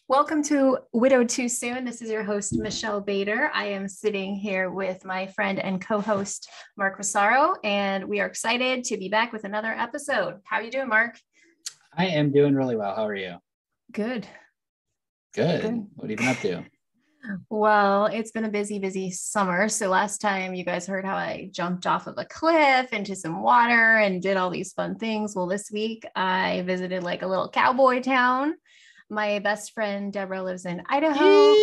Welcome to Widowed Too Soon. This is your host, Michelle Bader. I am sitting here with my friend and co-host, Mark Vasaro, and we are excited to be back with another episode. How are you doing, Mark? I am doing really well. How are you? Good. Good. What have you been up to? Well, it's been a busy summer. So last time you guys heard how I jumped off of a cliff into some water and did all these fun things. Well, this week I visited like a little cowboy town. My best friend Deborah lives in Idaho.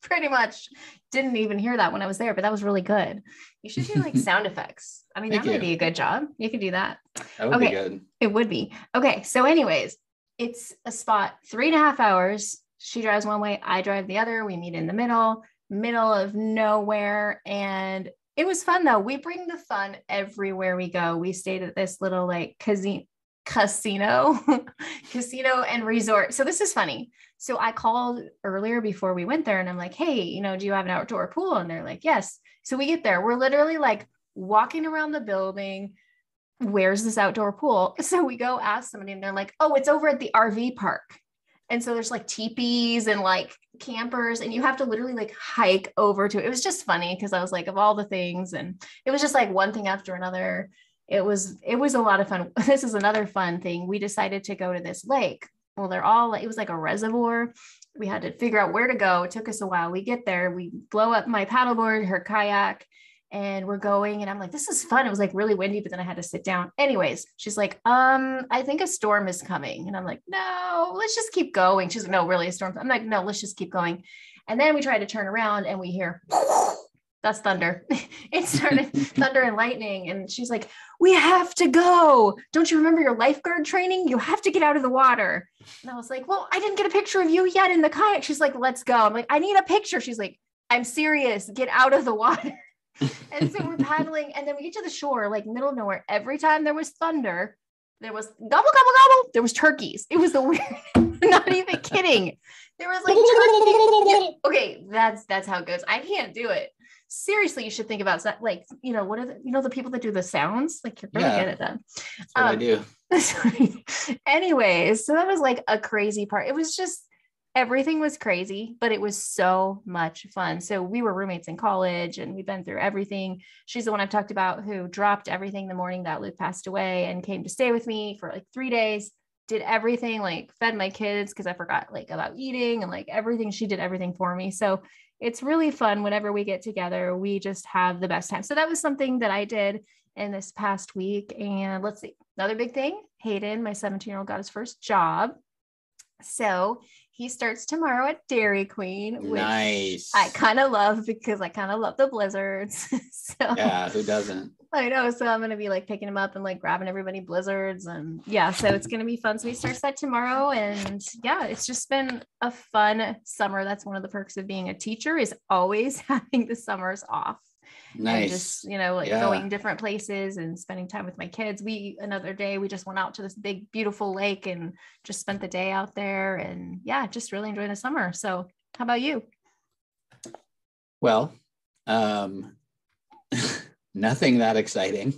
Pretty much didn't even hear that when I was there, but that was really good. You should do like sound effects. I mean, that might be a good job. You could do that. That would be good. It would be. Okay. So anyways, it's a spot 3.5 hours. She drives one way, I drive the other. We meet in the middle of nowhere. And it was fun though. We bring the fun everywhere we go. We stayed at this little like casino and resort. So this is funny. So I called earlier before we went there and I'm like, hey, do you have an outdoor pool? And they're like, yes. So we get there. We're literally like walking around the building. Where's this outdoor pool? So we go ask somebody and they're like, oh, it's over at the RV park. And so there's like teepees and like campers and you have to literally like hike over to it. It was just funny because I was like, of all the things, and it was just like one thing after another. It was a lot of fun. This is another fun thing. We decided to go to this lake. Well, it was like a reservoir. We had to figure out where to go. It took us a while. We get there, we blow up my paddleboard, her kayak, and we're going. And I'm like, this is fun. It was like really windy, but then I had to sit down. Anyways, she's like, I think a storm is coming. And I'm like, no, let's just keep going. She's like, no, really a storm. I'm like, no, let's just keep going. And then we try to turn around and we hear, that's thunder. It started thunder and lightning. And she's like, we have to go. Don't you remember your lifeguard training? You have to get out of the water. And I was like, well, I didn't get a picture of you yet in the kayak. She's like, let's go. I'm like, I need a picture. She's like, I'm serious. Get out of the water. And so we're paddling. And then we get to the shore, like middle of nowhere. Every time there was thunder, there was gobble, gobble, gobble. There was turkeys. It was the weird, not even kidding. There was like turkeys. Okay, that's how it goes. I can't do it. Seriously, you should think about that. Like, what are the people that do the sounds? Like, you're really good at that. That's what I do. Anyways, so that was like a crazy part. It was just, everything was crazy, but it was so much fun. So we were roommates in college and we've been through everything. She's the one I've talked about who dropped everything the morning that Luke passed away and came to stay with me for like 3 days, did everything, like fed my kids because I forgot like about eating and like everything. She did everything for me. So it's really fun whenever we get together. We just have the best time. So that was something that I did in this past week. And let's see, another big thing, Hayden, my 17-year-old, got his first job. So he starts tomorrow at Dairy Queen, which nice. I kind of love because I kind of love the blizzards. So yeah, who doesn't? I know. So I'm going to be like picking him up and like grabbing everybody blizzards, and yeah, so it's going to be fun. So he starts that tomorrow, and yeah, it's just been a fun summer. That's one of the perks of being a teacher, is always having the summers off. Nice. And just, going different places and spending time with my kids. Another day, we just went out to this big, beautiful lake and just spent the day out there, and yeah, just really enjoying the summer. So how about you? Well, nothing that exciting.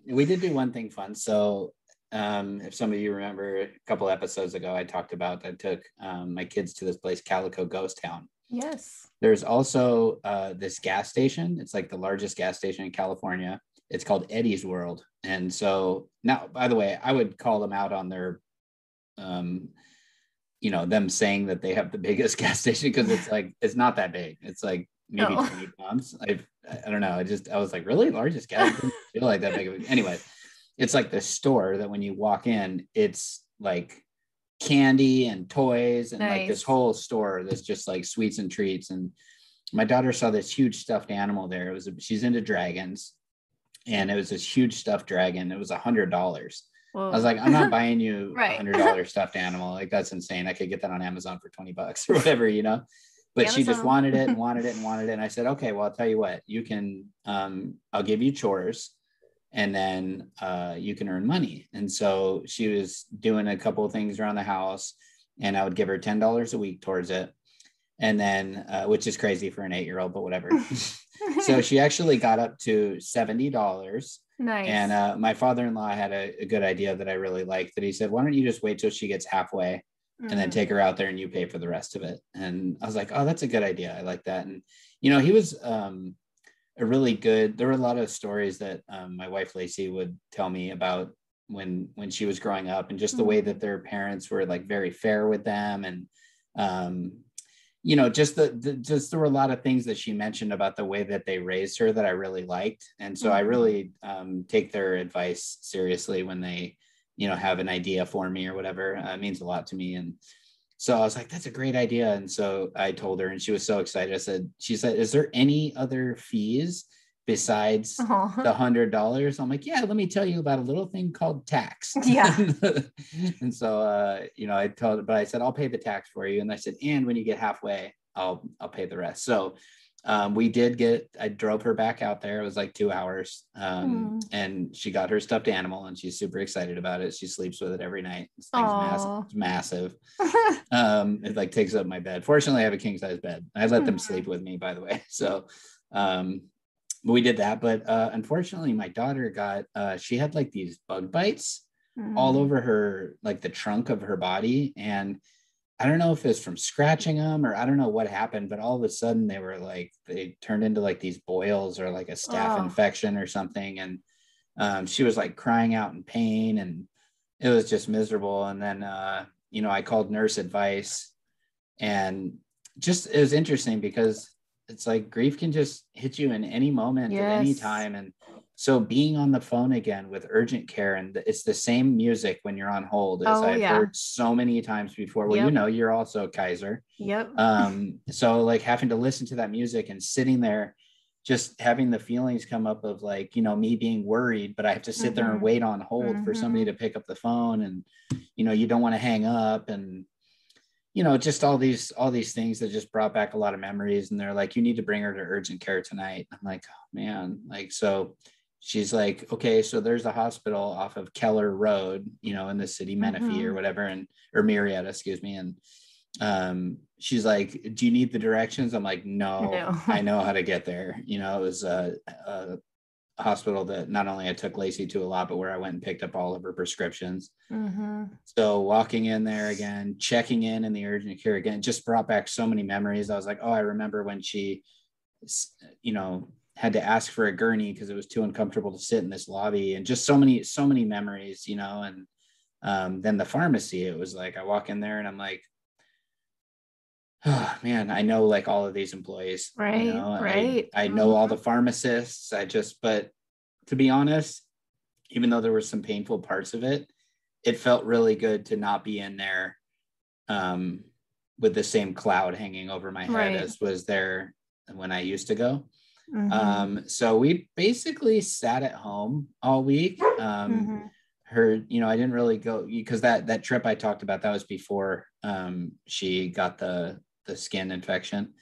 We did do one thing fun. So if some of you remember a couple episodes ago, I talked about, I took my kids to this place, Calico Ghost Town. Yes. There's also this gas station. It's like the largest gas station in California. It's called Eddie's World. And so now, by the way, I would call them out on their, them saying that they have the biggest gas station, because it's not that big. It's like maybe 20 pumps. I don't know. I was like, really? Largest gas? I didn't feel like that big of a, anyway, it's like the store that when you walk in, it's like candy and toys and like this whole store that's just like sweets and treats. And my daughter saw this huge stuffed animal there. She's into dragons, and it was this huge stuffed dragon. It was $100. Whoa. I was like, I'm not buying you $100 stuffed animal. Like, that's insane. I could get that on Amazon for $20 or whatever, but she just wanted it and wanted it and wanted it. And I said, okay, well, I'll tell you what, you can, I'll give you chores, and then you can earn money. And so she was doing a couple of things around the house, and I would give her $10 a week towards it. And then, which is crazy for an 8-year-old, but whatever. So she actually got up to $70. Nice. And my father-in-law had a good idea that I really liked, that he said, why don't you just wait till she gets halfway, and then take her out there and you pay for the rest of it. And I was like, oh, that's a good idea. I like that. And, you know, he was a really good, there were a lot of stories that my wife Lacey would tell me about when she was growing up, and just the way that their parents were like very fair with them. And, you know, just just there were a lot of things that she mentioned about the way that they raised her that I really liked. And so I really take their advice seriously when they, you know, have an idea for me or whatever. It means a lot to me. And so I was like, that's a great idea. And so I told her, and she was so excited. She said, is there any other fees besides the $100? I'm like, yeah, let me tell you about a little thing called tax. Yeah. And so, you know, I told her, but I said, I'll pay the tax for you. And I said, and when you get halfway, I'll pay the rest. So I drove her back out there. It was like 2 hours. And she got her stuffed animal, and she's super excited about it. She sleeps with it every night. This thing's massive. It like takes up my bed. Fortunately, I have a king size bed. I let them sleep with me, by the way. So, we did that. But unfortunately, my daughter she had like these bug bites all over her, like the trunk of her body. And I don't know if it's from scratching them, or I don't know what happened, but all of a sudden they turned into like these boils or like a staph infection or something. And she was like crying out in pain, and it was just miserable. And then, you know, I called nurse advice, and just, it was interesting because it's like grief can just hit you in any moment at any time. And so being on the phone again with urgent care, and it's the same music when you're on hold as I've heard so many times before. Well, you know, you're also Kaiser. So like having to listen to that music and sitting there, just having the feelings come up of like, you know, me being worried, but I have to sit there and wait on hold for somebody to pick up the phone. And, you know, you don't want to hang up, and, you know, just all these things that just brought back a lot of memories. And they're like, you need to bring her to urgent care tonight. I'm like, oh man. Like, so she's like, okay, so there's a hospital off of Keller Road, you know, in the city, Menifee or whatever, or Marietta, excuse me. And she's like, do you need the directions? I'm like, no. I know how to get there. You know, it was a hospital that not only I took Lacey to a lot, but where I went and picked up all of her prescriptions. So walking in there again, checking in the urgent care again, just brought back so many memories. I was like, oh, I remember when she, you know, had to ask for a gurney because it was too uncomfortable to sit in this lobby, and just so many memories, you know. And then the pharmacy, it was like, I walk in there and I'm like, oh man, I know like all of these employees, you know, I know all the pharmacists. But to be honest, even though there were some painful parts of it, it felt really good to not be in there with the same cloud hanging over my head as was there when I used to go. So we basically sat at home all week. You know, I didn't really go because that trip I talked about, that was before she got the skin infection.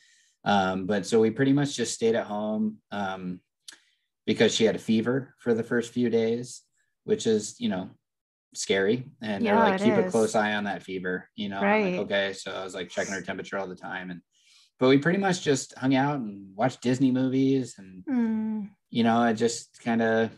But so we pretty much just stayed at home because she had a fever for the first few days, which is, you know, scary. And they're like, keep a close eye on that fever, you know. I'm like, okay. So I was like checking her temperature all the time. But we pretty much just hung out and watched Disney movies. And, you know, I just kind of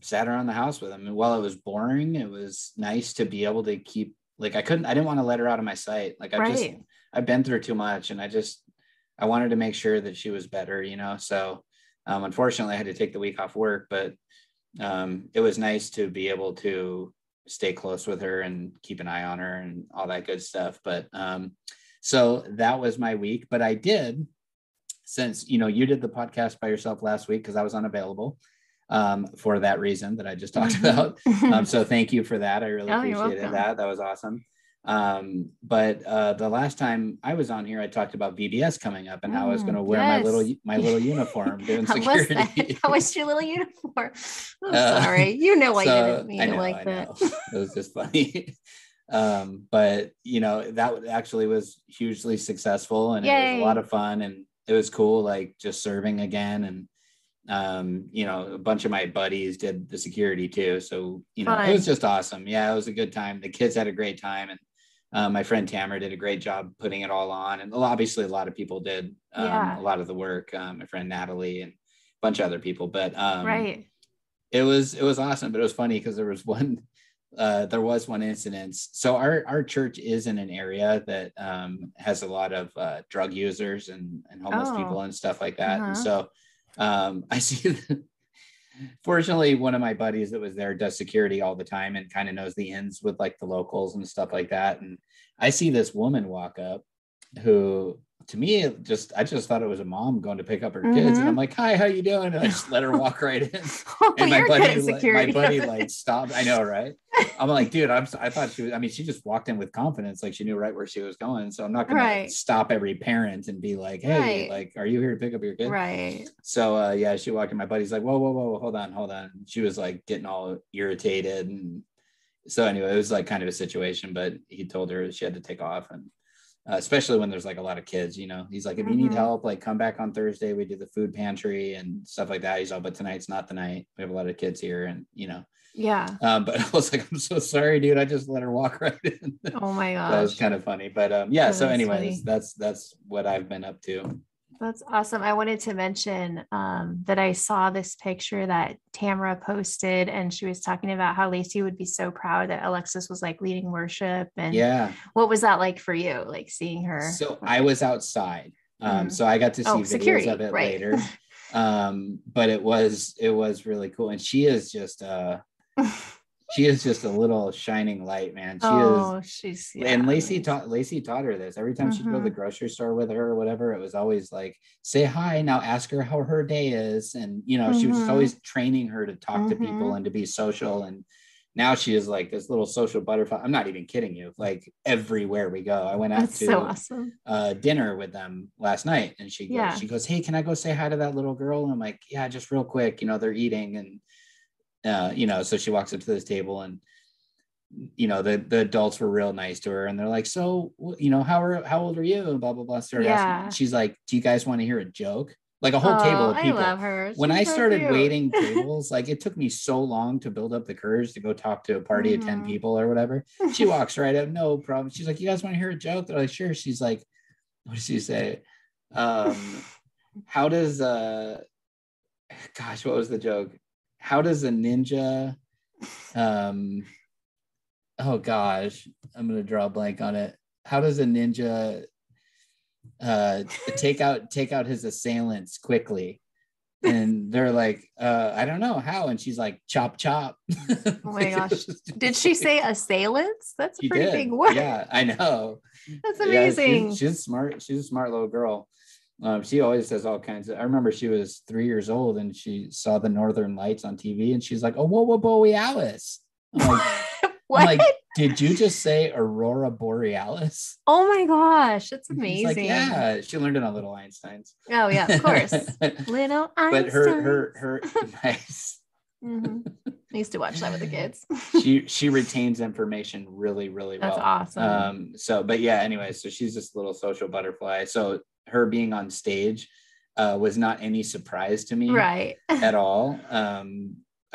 sat around the house with them. And while it was boring, it was nice to be able to keep, like, I didn't want to let her out of my sight. Like, I've been through too much, and I wanted to make sure that she was better, you know? So, unfortunately I had to take the week off work, but, it was nice to be able to stay close with her and keep an eye on her and all that good stuff. But, so that was my week. But I did, since, you know, you did the podcast by yourself last week because I was unavailable for that reason that I just talked about. So thank you for that. I really appreciated that. That was awesome. But the last time I was on here, I talked about VBS coming up and how I was going to wear my little uniform doing security. How was your little uniform? I'm sorry. You know why you didn't mean it like that. It was just funny. But you know, that actually was hugely successful, and it was a lot of fun, and it was cool, like just serving again. And you know, a bunch of my buddies did the security too, so you know, it was just awesome. Yeah, it was a good time. The kids had a great time, and my friend Tamara did a great job putting it all on, and obviously a lot of people did a lot of the work. My friend Natalie and a bunch of other people, but it was awesome. But it was funny because there was there was one incident. So our church is in an area that has a lot of drug users and homeless people and stuff like that. And so I see fortunately, one of my buddies that was there does security all the time and kind of knows the ins with like the locals and stuff like that. And I see this woman walk up who, to me, I just thought it was a mom going to pick up her kids. And I'm like, hi, how you doing? And I just let her walk right in. And my buddy like stopped. I know, right? I'm like, dude, I thought she was, I mean, she just walked in with confidence. Like she knew right where she was going. So I'm not going to stop every parent and be like, hey, like, are you here to pick up your kid? Right. So yeah, she walked in. My buddy's like, whoa, hold on. She was like getting all irritated. And so anyway, it was like kind of a situation, but he told her she had to take off. And especially when there's like a lot of kids, you know, he's like, if you need help, like come back on Thursday, we do the food pantry and stuff like that. He's all, but tonight's not the night. We have a lot of kids here, and you know. But I was like, I'm so sorry, dude, I just let her walk right in. Oh my gosh. That was kind of funny. But yeah, so anyways, that's what I've been up to. That's awesome. I wanted to mention that I saw this picture that Tamara posted, and she was talking about how Lacey would be so proud that Alexis was like leading worship. And what was that like for you, like seeing her? So I was outside. So I got to see videos of it later. But it was really cool. And she is just a little shining light, man. And Lacey taught her this. Every time she'd go to the grocery store with her or whatever, it was always like, say hi, now ask her how her day is. And, you know, she was just always training her to talk to people and to be social. And now she is like this little social butterfly. I'm not even kidding you. Like everywhere we go, I went out to dinner with them last night, and she goes, hey, can I go say hi to that little girl? And I'm like, yeah, just real quick. You know, they're eating. And you know, so she walks up to this table, and you know, the adults were real nice to her, and they're like, so, you know, how old are you, and blah blah blah. Started asking. She's like, do you guys want to hear a joke? Like a whole table of people. I love her. When I started waiting tables, like it took me so long to build up the courage to go talk to a party of 10 people or whatever. She walks right up, no problem. She's like, you guys want to hear a joke? They're like, sure. She's like, what does she say? How does gosh, what was the joke? How does a ninja oh gosh, I'm gonna draw a blank on it. How does a ninja take out his assailants quickly? And they're like, I don't know how. And she's like, chop chop. Oh my gosh. Did she say assailants? That's a pretty big word. Yeah, I know. That's amazing. Yeah, she's smart. She's a smart little girl. She always says all kinds of. I remember she was 3 years old and she saw the Northern Lights on TV, and she's like, oh, whoa, Borealis. I'm like, what? I'm like, did you just say Aurora Borealis? Oh my gosh, that's amazing. Like, yeah, she learned it on Little Einsteins. Oh yeah, of course. Little Einsteins. But her nice. I used to watch that with the kids. she retains information really, really well. That's awesome. So, but yeah, anyway, so she's this little social butterfly. So her being on stage was not any surprise to me, right? At all. I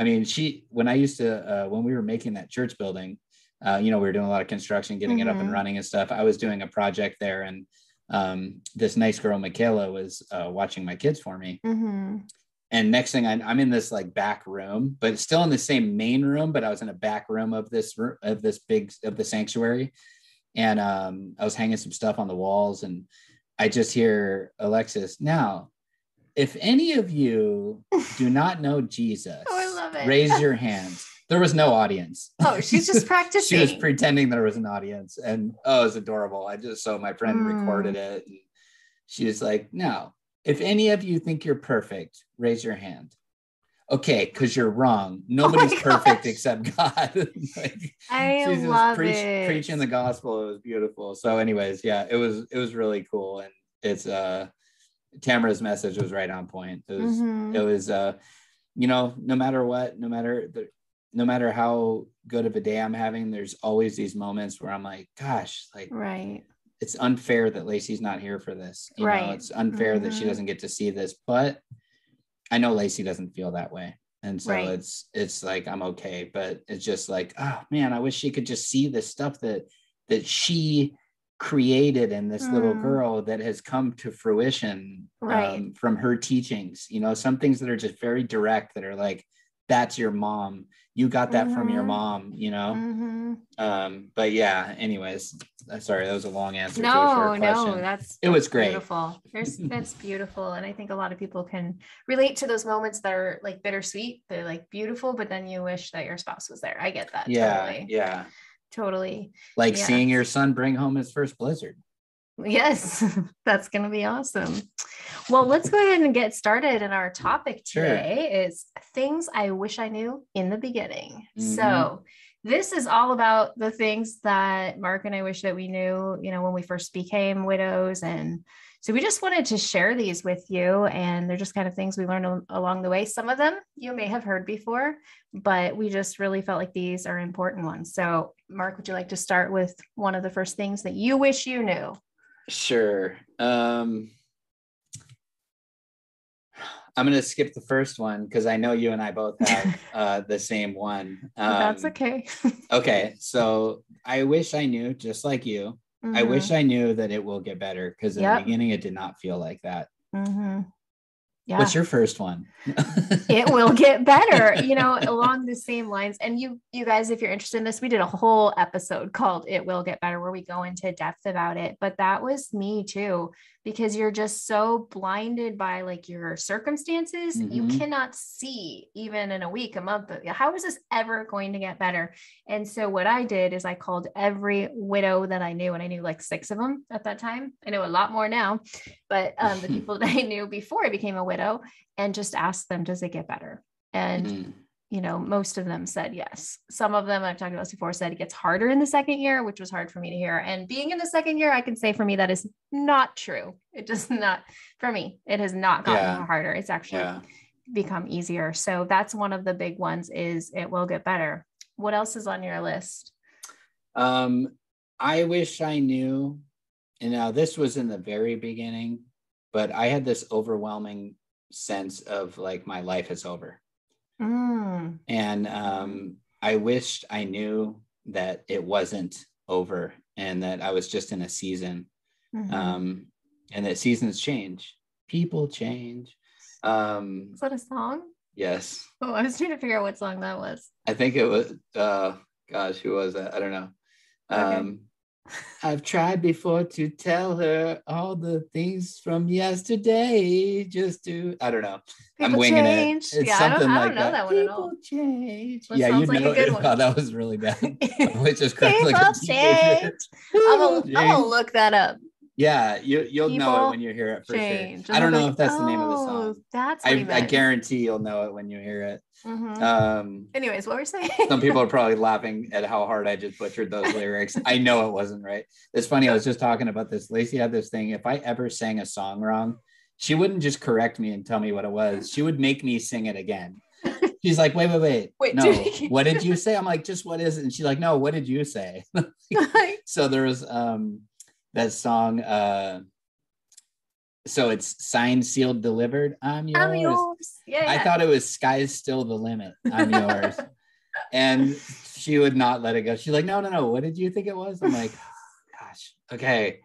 mean, when we were making that church building, you know, we were doing a lot of construction, getting it up and running and stuff. I was doing a project there, and this nice girl, Michaela, was watching my kids for me. And next thing I'm in this like back room, but it's still in the same main room, but I was in a back room of the sanctuary. And I was hanging some stuff on the walls, and I just hear Alexis, now, if any of you do not know Jesus, I love it. Raise your hand. There was no audience. Oh, she's just practicing. She was pretending there was an audience, and it was adorable. So my friend recorded it, and she was like, now, if any of you think you're perfect, raise your hand. Okay, because you're wrong. Nobody's perfect except God. Like, I love it. Preaching the gospel. It was beautiful. So anyways, yeah, it was really cool. And it's Tamara's message was right on point. It was you know, no matter how good of a day I'm having, there's always these moments where I'm like, gosh, like, right. It's unfair that Lacey's not here for this. You know, it's unfair that she doesn't get to see this, but I know Lacey doesn't feel that way. And so it's like, I'm okay, but it's just like, oh man, I wish she could just see the stuff that she created in this little girl that has come to fruition from her teachings. You know, some things that are just very direct, that are like, that's your mom. You got that from your mom, you know? But yeah, anyways, sorry, that was a long answer to a short question. It was great. Beautiful. That's beautiful. And I think a lot of people can relate to those moments that are like bittersweet. They're like beautiful, but then you wish that your spouse was there. I get that. Yeah. Totally. Like seeing your son bring home his first blizzard. Yes, that's going to be awesome. Well, let's go ahead and get started. And our topic today is things I wish I knew in the beginning. So this is all about the things that Mark and I wish that we knew, you know, when we first became widows. And so we just wanted to share these with you. And they're just kind of things we learned along the way. Some of them you may have heard before, but we just really felt like these are important ones. So Mark, would you like to start with one of the first things that you wish you knew? Sure. I'm going to skip the first one because I know you and I both have the same one. That's okay. Okay. So I wish I knew, just like you, I wish I knew that it will get better, because in the beginning, it did not feel like that. Yeah. What's your first one? It will get better, you know, along the same lines. And you guys, if you're interested in this, we did a whole episode called It Will Get Better, where we go into depth about it. But that was me too, because you're just so blinded by like your circumstances. You cannot see even in a week, a month, how is this ever going to get better? And so what I did is I called every widow that I knew, and I knew like 6 of them at that time. I know a lot more now, but the people that I knew before I became a widow, and just asked them, does it get better? And you know, most of them said yes. Some of them, I've talked about this before, said it gets harder in the second year, which was hard for me to hear. And being in the second year, I can say for me, that is not true. It does not, for me, it has not gotten harder. It's actually become easier. So that's one of the big ones, is it will get better. What else is on your list? I wish I knew, and now this was in the very beginning, but I had this overwhelming sense of like my life is over. And I wished I knew that it wasn't over, and that I was just in a season, and that seasons change, people change. Is that a song? Yes. Oh, I was trying to figure out what song that was. I think it was, gosh, who was that? I don't know. Okay. I've tried before to tell her all the things from yesterday, just to, I don't know. People I'm winging change. it. It's something I like don't know that one at all. People change. That sounds like a good one. Oh, that was really bad. Which is correct. People like change. I'm gonna look that up. Yeah, you'll know it when you hear it for change. Sure. I don't know if that's the name of the song. That's what I guarantee you'll know it when you hear it. Anyways, what were you saying? Some people are probably laughing at how hard I just butchered those lyrics. I know it wasn't right. It's funny. I was just talking about this. Lacey had this thing. If I ever sang a song wrong, she wouldn't just correct me and tell me what it was. She would make me sing it again. She's like, wait. No, what did you say? I'm like, just what is it? And she's like, no, what did you say? So there was that song. So it's signed, sealed, delivered. I'm yours. Yeah. I thought it was sky's still the limit. I'm yours. And she would not let it go. She's like, no. What did you think it was? I'm like, oh, gosh, okay.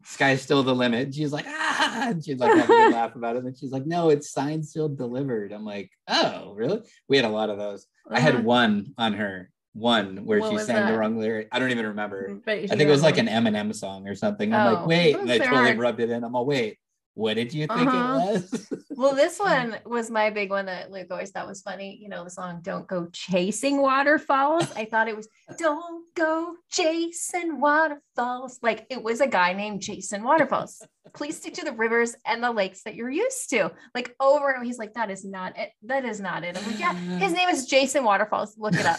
Sky's still the limit. She's like, and she's like having a laugh about it. And she's like, no, it's signed, sealed, delivered. I'm like, oh, really? We had a lot of those. I had one on her. One where she sang the wrong lyric. I don't even remember. I think it was like an Eminem song or something. I'm like, wait, and I totally rubbed it in. I'm like, wait, what did you think it was? Well, this one was my big one that Luke always thought was funny. You know, the song Don't Go Chasing Waterfalls. I thought it was Don't Go Chasing Waterfalls. Like it was a guy named Jason Waterfalls. Please stick to the rivers and the lakes that you're used to. Like over and over. He's like, that is not it. That is not it. I'm like, yeah, his name is Jason Waterfalls. Look it up.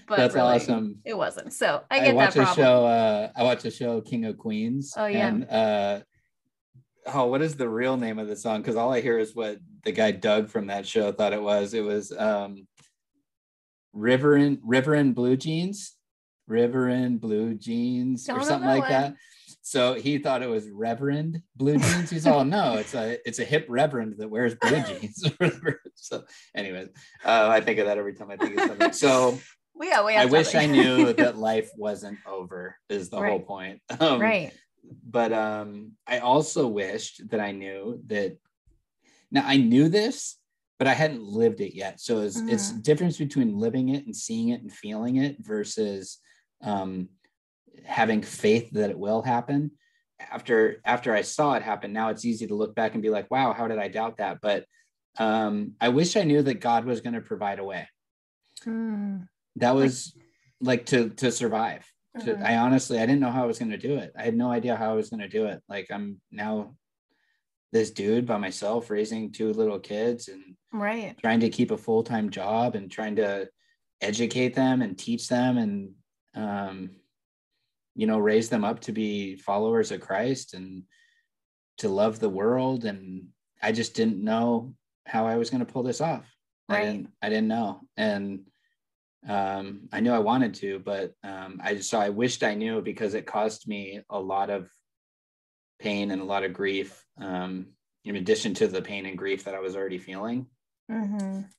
But that's really, awesome. It wasn't. So I get that problem. I watched a show, King of Queens. Oh yeah. And what is the real name of the song? Because all I hear is what the guy Doug from that show thought it was. It was River and Blue Jeans, or something like that. So he thought it was Reverend Blue Jeans. He's all, no, it's a hip reverend that wears blue jeans. So anyways, I think of that every time I think of something. So I wish I knew that life wasn't over is the whole point. Right. But I also wished that I knew that. Now I knew this, but I hadn't lived it yet. So it's difference between living it and seeing it and feeling it versus having faith that it will happen. After I saw it happen, now it's easy to look back and be like, wow, how did I doubt that? But I wish I knew that God was going to provide a way. That was like to survive. I honestly, I didn't know how I was going to do it. I had no idea how I was going to do it. Like, I'm now this dude by myself raising 2 little kids and trying to keep a full-time job and trying to educate them and teach them and, raise them up to be followers of Christ and to love the world. And I just didn't know how I was going to pull this off. I didn't know. And I knew I wanted to, but I wished I knew, because it caused me a lot of pain and a lot of grief, in addition to the pain and grief that I was already feeling.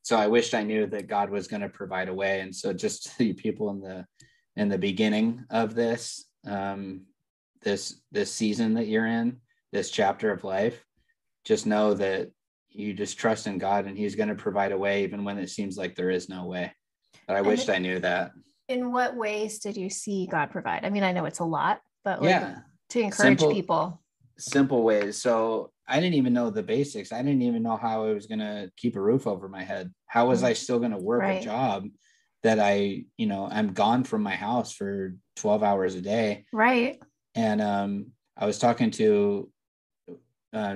So I wished I knew that God was going to provide a way. And so just the people in the beginning of this season that you're in, this chapter of life, just know that you just trust in God and he's going to provide a way, even when it seems like there is no way. But I wished I knew that. In what ways did you see God provide? I mean, I know it's a lot, but to encourage people. Simple ways. So I didn't even know the basics. I didn't even know how I was going to keep a roof over my head. How was I still going to work a job that I'm gone from my house for 12 hours a day. And I was talking to,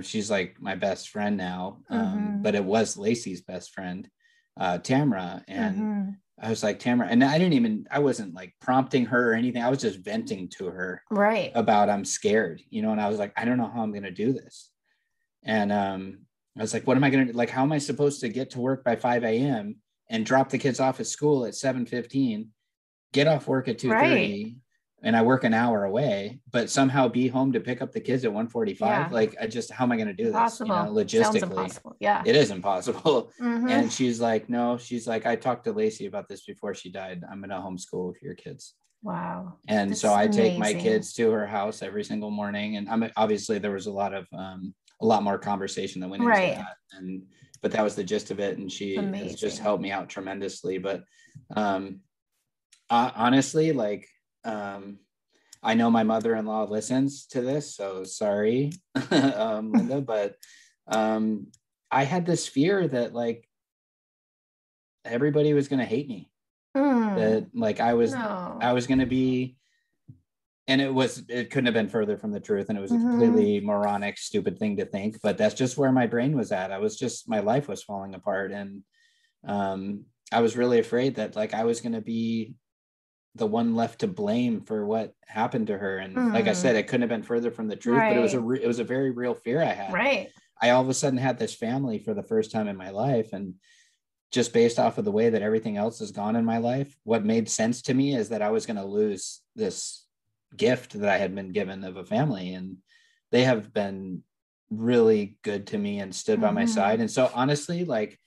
she's like my best friend now, but it was Lacey's best friend, Tamara. And I was like, Tamara, and I wasn't like prompting her or anything. I was just venting to her about, I'm scared, and I was like, I don't know how I'm going to do this. And I was like, what am I going to do? Like, how am I supposed to get to work by 5 a.m. and drop the kids off at school at 7:15, get off work at 2:30, and I work an hour away, but somehow be home to pick up the kids at 1:45? Like, how am I going to do this? Logistically, it is impossible. And she's like, no, I talked to Lacey about this before she died. I'm going to homeschool your kids. Wow. And that's so I take my kids to her house every single morning. And obviously there was a lot more conversation that went into that. But that was the gist of it. And she has just helped me out tremendously. But honestly, like, I know my mother-in-law listens to this, so sorry, Linda, but I had this fear that like everybody was going to hate me, that like I was going to be, and it couldn't have been further from the truth. And it was a completely moronic, stupid thing to think, but that's just where my brain was at. My life was falling apart. And I was really afraid that like I was going to be the one left to blame for what happened to her. And like I said, it couldn't have been further from the truth, but it was a very real fear I had. I all of a sudden had this family for the first time in my life. And just based off of the way that everything else has gone in my life, what made sense to me is that I was going to lose this gift that I had been given of a family. And they have been really good to me and stood by my side. And so honestly, like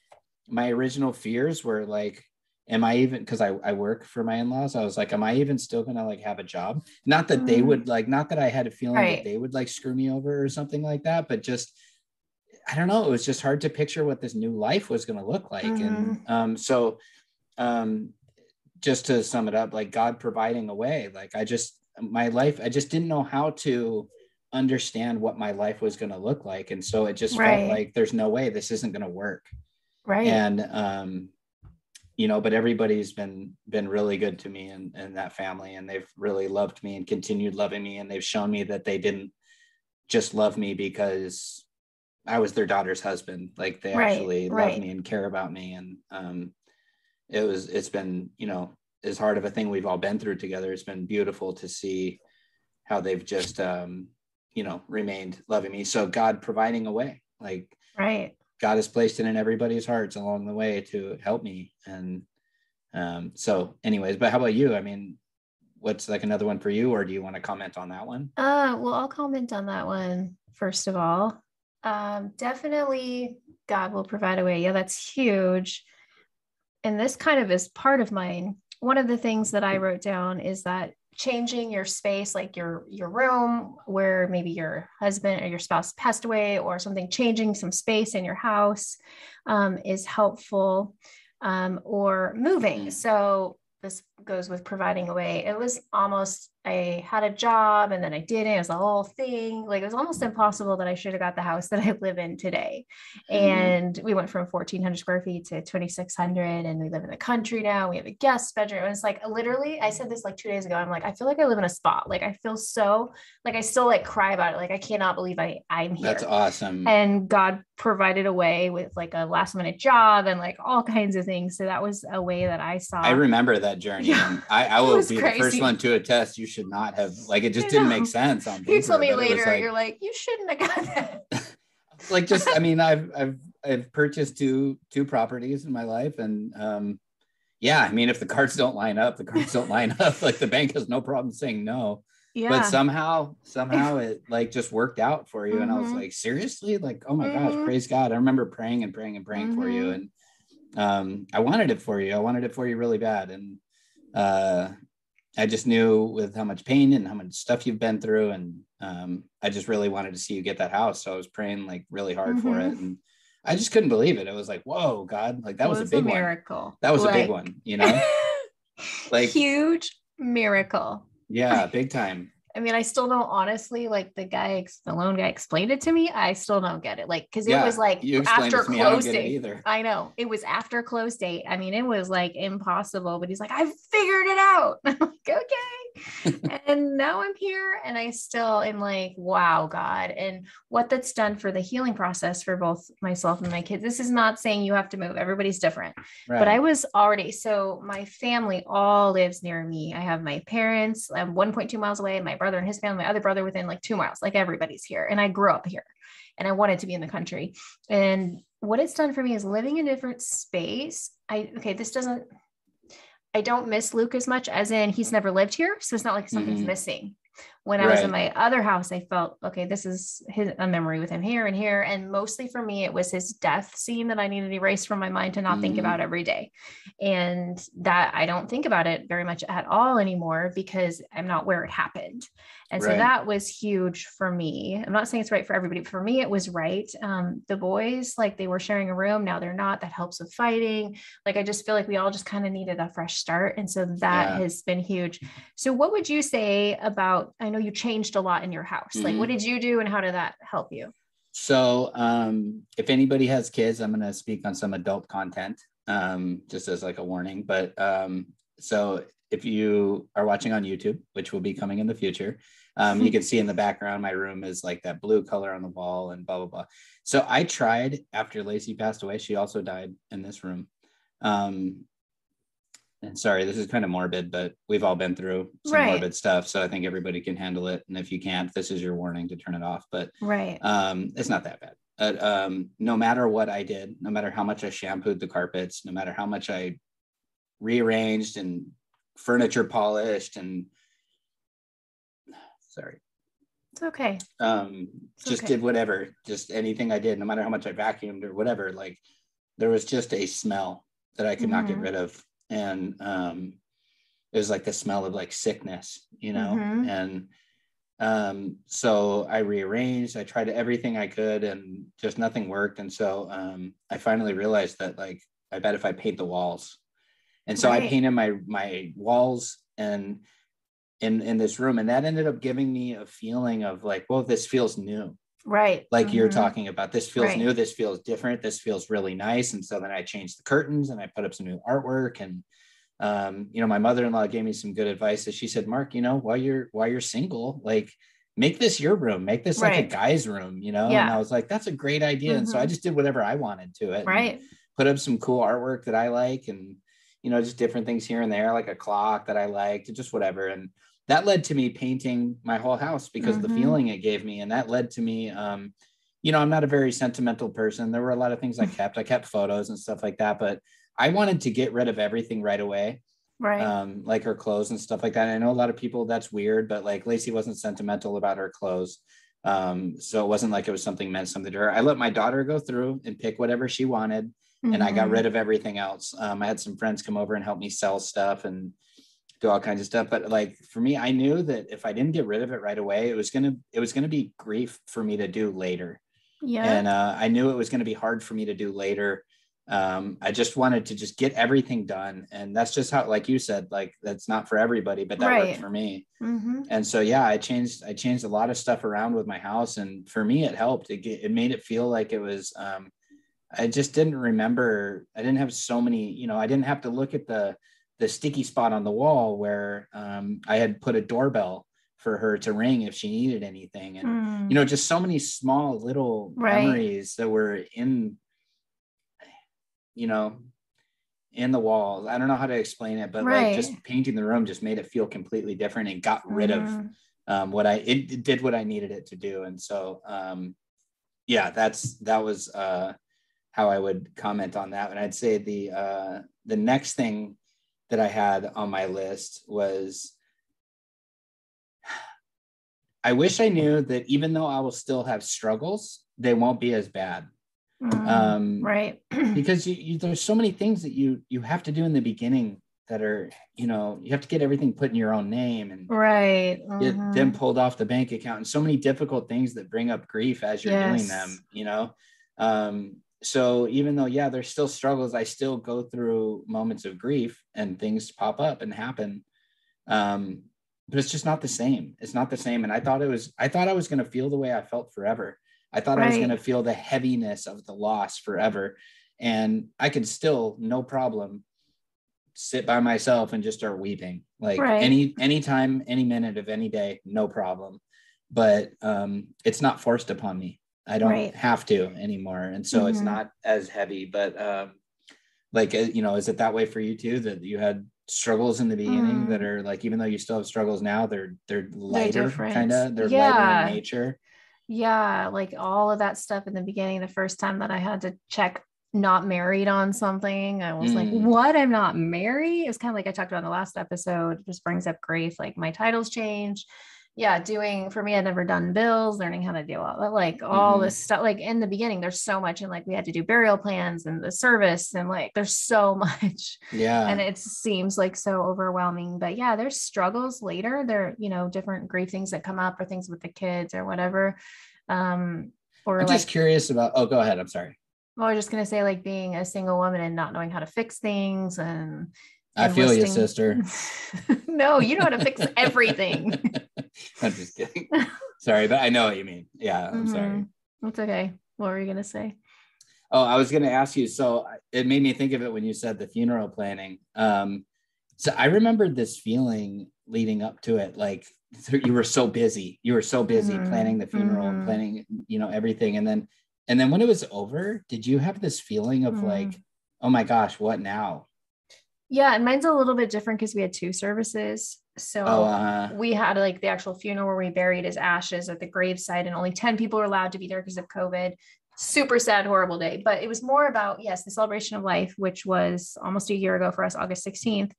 my original fears were like, am I even, because I work for my in-laws, I was like, am I even still gonna like have a job? Not that they would like, not that I had a feeling that they would like screw me over or something like that, but just, I don't know, it was just hard to picture what this new life was gonna look like. And so just to sum it up, like God providing a way, like my life, I just didn't know how to understand what my life was gonna look like. And so it just felt like there's no way this isn't gonna work. And but everybody's been really good to me and that family, and they've really loved me and continued loving me. And they've shown me that they didn't just love me because I was their daughter's husband. Like they actually love me and care about me. And it's been, as hard of a thing we've all been through together, it's been beautiful to see how they've just, remained loving me. So God providing a way, like, God has placed it in everybody's hearts along the way to help me. And so anyways, but how about you? I mean, what's like another one for you, or do you want to comment on that one? Well, I'll comment on that one first of all. Definitely God will provide a way. Yeah, that's huge. And this kind of is part of mine. One of the things that I wrote down is that changing your space, like your room where maybe your husband or your spouse passed away or something, changing some space in your house is helpful, or moving. So this goes with providing away. It was almost, I had a job and then I didn't. It was a whole thing. Like, it was almost impossible that I should have got the house that I live in today. And we went from 1,400 square feet to 2,600, and we live in the country now. We have a guest bedroom. It was like, literally, I said this like 2 days ago. I'm like, I feel like I live in a spa. Like, I feel so, like, I still like cry about it. Like, I cannot believe I'm here. That's awesome. And God provided a way with like a last minute job and like all kinds of things. So that was a way that I saw. I remember that journey. Yeah, and I will be crazy. the first one to attest. You should not have, like, it just didn't make sense on paper. You told me later, like, you're like, you shouldn't have got that. Like, just, I mean, I've purchased two properties in my life, and yeah, I mean, if the cards don't line up, the cards don't line up. Like, the bank has no problem saying no. Yeah. But somehow it like just worked out for you. And I was like, seriously? Like, oh my gosh, praise God. I remember praying and praying and praying for you. And I wanted it for you. I wanted it for you really bad. And I just knew with how much pain and how much stuff you've been through. And I just really wanted to see you get that house. So I was praying like really hard for it. And I just couldn't believe it. It was like, whoa, God, like that was a big miracle. One. That was a big one, you know, like huge miracle. Yeah, big time. I mean, I still don't, honestly, like the loan guy explained it to me. I still don't get it. Like, cause it was like after close date. I know it was after close date. I mean, it was like impossible, but he's like, I figured it out. I'm like, okay. And now I'm here, and I still am like, wow, God, and what that's done for the healing process for both myself and my kids. This is not saying you have to move. Everybody's different, right. But I was already, so my family all lives near me. I have my parents, I'm 1.2 miles away, my brother and his family, my other brother within like 2 miles, like everybody's here. And I grew up here and I wanted to be in the country. And what it's done for me is living in a different space. I don't miss Luke as much, as in he's never lived here. So it's not like something's missing. When I was in my other house, I felt, okay, this is a memory with him here and here. And mostly for me, it was his death scene that I needed erased from my mind to not think about every day. And that I don't think about it very much at all anymore because I'm not where it happened. And so that was huge for me. I'm not saying it's right for everybody, but for me, it was right. The boys, like they were sharing a room. Now they're not. That helps with fighting. Like, I just feel like we all just kind of needed a fresh start. And so that has been huge. So what would you say about, I know you changed a lot in your house. Like, what did you do and how did that help you? So if anybody has kids, I'm going to speak on some adult content, just as like a warning. But so if you are watching on YouTube, which will be coming in the future, you can see in the background, my room is like that blue color on the wall and blah, blah, blah. So I tried, after Lacey passed away, she also died in this room. And sorry, this is kind of morbid, but we've all been through some morbid stuff. So I think everybody can handle it. And if you can't, this is your warning to turn it off. But it's not that bad. No matter what I did, no matter how much I shampooed the carpets, no matter how much I rearranged and furniture polished and sorry. It's okay. Did whatever, just anything I did, no matter how much I vacuumed or whatever, like there was just a smell that I could not get rid of. And it was like the smell of like sickness, you know? And so I rearranged, I tried everything I could and just nothing worked. And so I finally realized that, like, I bet if I paint the walls. And so I painted my walls and in this room, and that ended up giving me a feeling of like, well, this feels new. Right. Like you're talking about, this feels new. This feels different. This feels really nice. And so then I changed the curtains and I put up some new artwork. And, you know, my mother-in-law gave me some good advice. That she said, Mark, you know, while you're single, like make this your room, make this like a guy's room, you know? And I was like, that's a great idea. And so I just did whatever I wanted to it. Put up some cool artwork that I like, and, you know, just different things here and there, like a clock that I liked, just whatever. And that led to me painting my whole house because of the feeling it gave me. And that led to me, you know, I'm not a very sentimental person. There were a lot of things I kept photos and stuff like that, but I wanted to get rid of everything right away. Like her clothes and stuff like that. And I know a lot of people, that's weird, but like Lacey wasn't sentimental about her clothes. So it wasn't like it was meant something to her. I let my daughter go through and pick whatever she wanted. And I got rid of everything else. I had some friends come over and help me sell stuff. And do all kinds of stuff. But like for me, I knew that if I didn't get rid of it right away, it was gonna be grief for me to do later. Yeah. And I knew it was going to be hard for me to do later. I just wanted to just get everything done. And that's just how, like you said, like that's not for everybody, but that worked for me. And so, yeah, I changed a lot of stuff around with my house. And for me, it helped. It made it feel like it was, I just didn't remember. I didn't have so many, I didn't have to look at the sticky spot on the wall where I had put a doorbell for her to ring if she needed anything. And, just so many small little memories that were in the walls. I don't know how to explain it, but like just painting the room just made it feel completely different and got rid of it did what I needed it to do. And so, that was how I would comment on that. And I'd say the next thing that I had on my list was, I wish I knew that even though I will still have struggles, they won't be as bad. Because there's so many things that you have to do in the beginning that are, you have to get everything put in your own name and get them pulled off the bank account, and so many difficult things that bring up grief as you're doing them, so even though, there's still struggles, I still go through moments of grief and things pop up and happen. But it's just not the same. It's not the same. And I thought I was going to feel the way I felt forever. I thought I was going to feel the heaviness of the loss forever. And I could still, no problem, sit by myself and just start weeping. Like any time, any minute of any day, no problem. But it's not forced upon me. I don't have to anymore. And so it's not as heavy, but is it that way for you too, that you had struggles in the beginning that are like, even though you still have struggles now, they're lighter, kind of, they're lighter in nature? Like all of that stuff in the beginning, the first time that I had to check not married on something, I was like, what, I'm not married? It was kind of like I talked about in the last episode. It just brings up grief. Like my titles changed. For me, I'd never done bills, learning how to do all this stuff. Like in the beginning, there's so much, and like we had to do burial plans and the service, and like there's so much. And it seems like so overwhelming. But there's struggles later. There, different grief things that come up, or things with the kids or whatever. I'm just curious about. Oh, go ahead. I'm sorry. Well, I was just gonna say, like being a single woman and not knowing how to fix things, and I feel you, sister. No, you know how to fix everything. I'm just kidding. Sorry, but I know what you mean. Yeah, I'm sorry. That's okay. What were you going to say? Oh, I was going to ask you. So it made me think of it when you said the funeral planning. So I remembered this feeling leading up to it. Like you were so busy. You were so busy planning the funeral and planning, everything. And then when it was over, did you have this feeling of like, oh my gosh, what now? Yeah, and mine's a little bit different because we had two services. So we had like the actual funeral where we buried his ashes at the gravesite, and only 10 people were allowed to be there because of COVID. Super sad, horrible day. But it was more about, the celebration of life, which was almost a year ago for us, August 16th.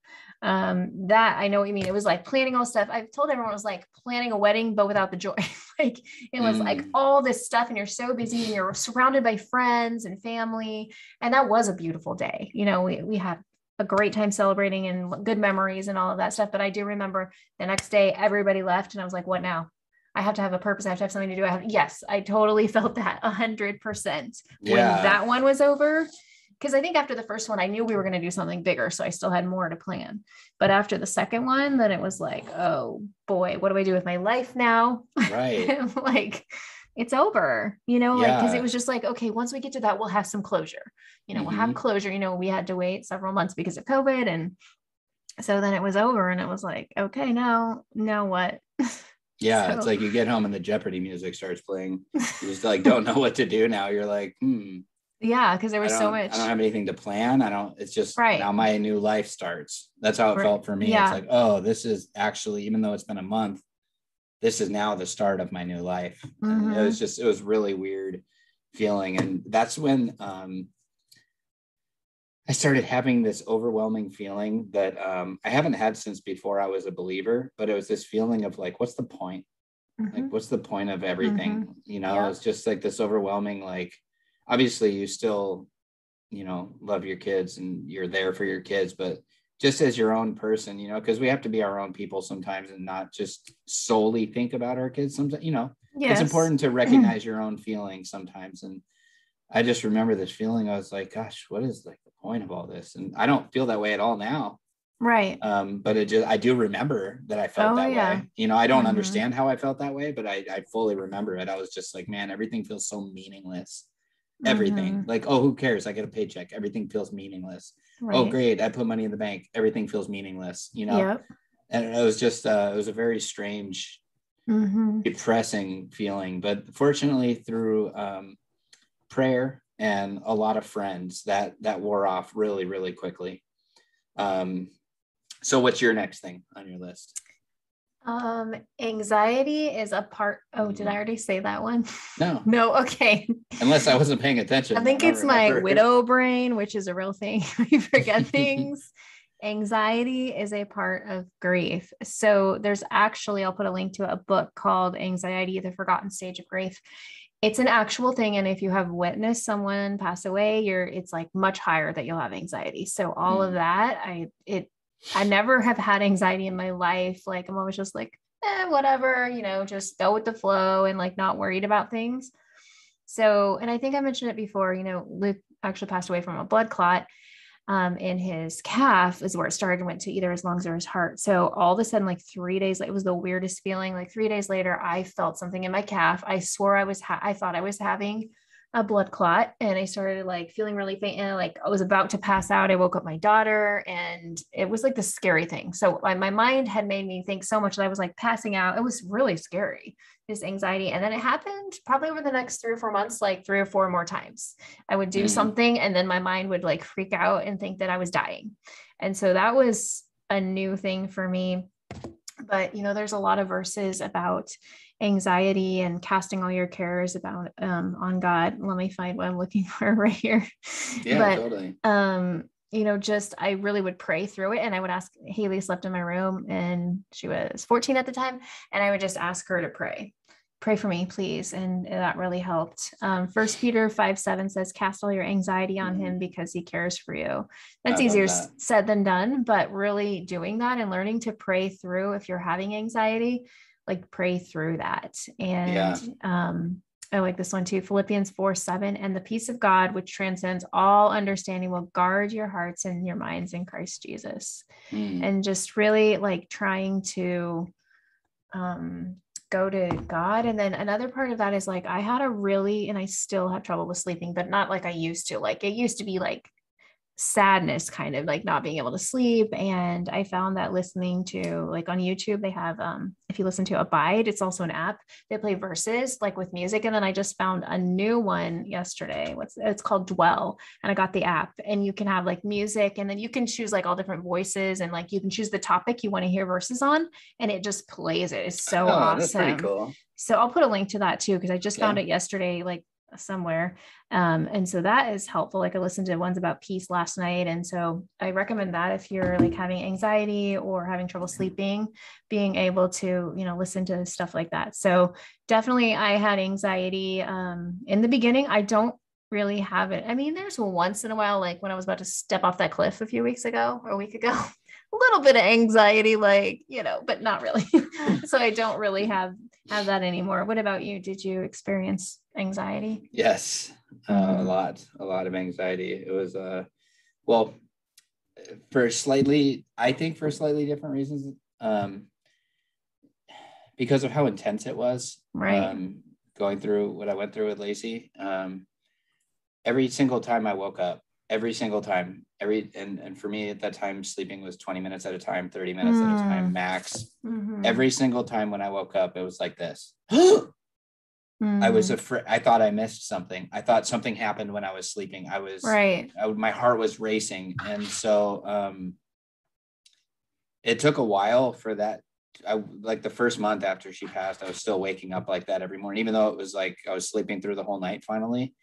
That I know what you mean. It was like planning all stuff. I've told everyone it was like planning a wedding, but without the joy. Like it was like all this stuff, and you're so busy and you're surrounded by friends and family. And that was a beautiful day. We had a great time celebrating and good memories and all of that stuff. But I do remember the next day, everybody left, and I was like, what now? I have to have a purpose. I have to have something to do. Yes, I totally felt that 100% when that one was over. Because I think after the first one, I knew we were going to do something bigger. So I still had more to plan. But after the second one, then it was like, oh boy, what do I do with my life now? Right. Like, it's over, because it was just like, okay, once we get to that, we'll have some closure, we'll have closure. We had to wait several months because of COVID. And so then it was over, and it was like, okay, now what? Yeah. It's like you get home and the Jeopardy music starts playing. You just like, don't know what to do now. You're like, Yeah. Cause there was so much. I don't have anything to plan. it's just now my new life starts. That's how it felt for me. It's like, oh, this is actually, even though it's been a month, this is now the start of my new life. And it was really weird feeling. And that's when I started having this overwhelming feeling that I haven't had since before I was a believer, but it was this feeling of like, what's the point? Like, what's the point of everything? It's just like this overwhelming, like, obviously you still, love your kids and you're there for your kids, but just as your own person, because we have to be our own people sometimes and not just solely think about our kids. Sometimes, it's important to recognize your own feelings sometimes. And I just remember this feeling. I was like, gosh, what is like the point of all this? And I don't feel that way at all now. Right. But I do remember that I felt that way. I don't understand how I felt that way, but I fully remember it. I was just like, man, everything feels so meaningless. Everything, like, oh, who cares? I get a paycheck. Everything feels meaningless. Right. Oh, great. I put money in the bank. Everything feels meaningless, Yep. And it was just, it was a very strange, depressing feeling. But fortunately, through prayer and a lot of friends, that wore off really, really quickly. So what's your next thing on your list? Anxiety is a part. Oh, did I already say that one? No. Okay. Unless I wasn't paying attention. I think it's my widow brain, which is a real thing. We forget things. Anxiety is a part of grief. So there's actually, I'll put a link to a book called Anxiety, the Forgotten Stage of Grief. It's an actual thing. And if you have witnessed someone pass away, it's like much higher that you'll have anxiety. So all of that, I never have had anxiety in my life. Like I'm always just like, whatever, just go with the flow and like not worried about things. So, and I think I mentioned it before, Luke actually passed away from a blood clot in his calf is where it started and went to either his lungs or his heart. So all of a sudden, like 3 days, it was the weirdest feeling. Like 3 days later, I felt something in my calf. I swore I thought I was having a blood clot, and I started like feeling really faint, and like I was about to pass out. I woke up my daughter, and it was like the scary thing. So my mind had made me think so much that I was like passing out. It was really scary, this anxiety. And then it happened probably over the next 3 or 4 months, like 3 or 4 more times. I would do something, and then my mind would like freak out and think that I was dying. And so that was a new thing for me. But, there's a lot of verses about anxiety and casting all your cares about on God. Let me find what I'm looking for right here. Yeah, totally. I really would pray through it, and I would ask. Haley slept in my room, and she was 14 at the time, and I would just ask her to pray for me, please. And that really helped. 1 Peter 5:7 says, cast all your anxiety on him because he cares for you. That's easier said than done, but really doing that and learning to pray through, if you're having anxiety, like pray through that. And I like this one too. Philippians 4:7, and the peace of God, which transcends all understanding, will guard your hearts and your minds in Christ Jesus. And just really like trying to go to God. And then another part of that is like, I had and I still have trouble with sleeping, but not like I used to. Like it used to be like sadness, kind of like not being able to sleep. And I found that listening to, like, on YouTube, they have, if you listen to Abide, it's also an app, they play verses like with music. And then I just found a new one yesterday. It's called Dwell. And I got the app, and you can have like music, and then you can choose like all different voices, and like you can choose the topic you want to hear verses on, and it just plays it. It's so awesome. That's pretty cool. So I'll put a link to that too, because I just found it yesterday, like somewhere. And so that is helpful. Like I listened to ones about peace last night. And so I recommend that if you're like having anxiety or having trouble sleeping, being able to, listen to stuff like that. So definitely I had anxiety in the beginning. I don't really have it. I mean, there's once in a while, like when I was about to step off that cliff a week ago, a little bit of anxiety, like, but not really. So I don't really have that anymore. What about you? Did you experience anxiety? Yes. A lot of anxiety. It was, for slightly different reasons, because of how intense it was, right. Going through what I went through with Lacey. Every single time I woke up, and for me at that time, sleeping was 20 minutes at a time, 30 minutes at a time max. Every single time when I woke up, it was like this. I was afraid. I thought I missed something. I thought something happened when I was sleeping. My heart was racing. And so it took a while for that. Like the first month after she passed, I was still waking up like that every morning, even though it was like I was sleeping through the whole night finally.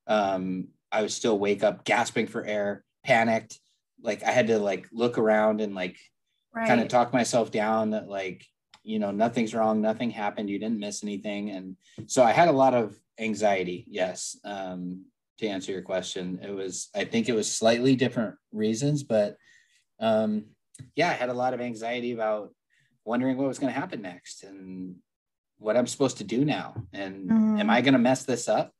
I would still wake up gasping for air, panicked. Like I had to like look around and like kind of talk myself down that like, nothing's wrong. Nothing happened. You didn't miss anything. And so I had a lot of anxiety. Yes. To answer your question, I think it was slightly different reasons, but I had a lot of anxiety about wondering what was going to happen next and what I'm supposed to do now. And am I going to mess this up?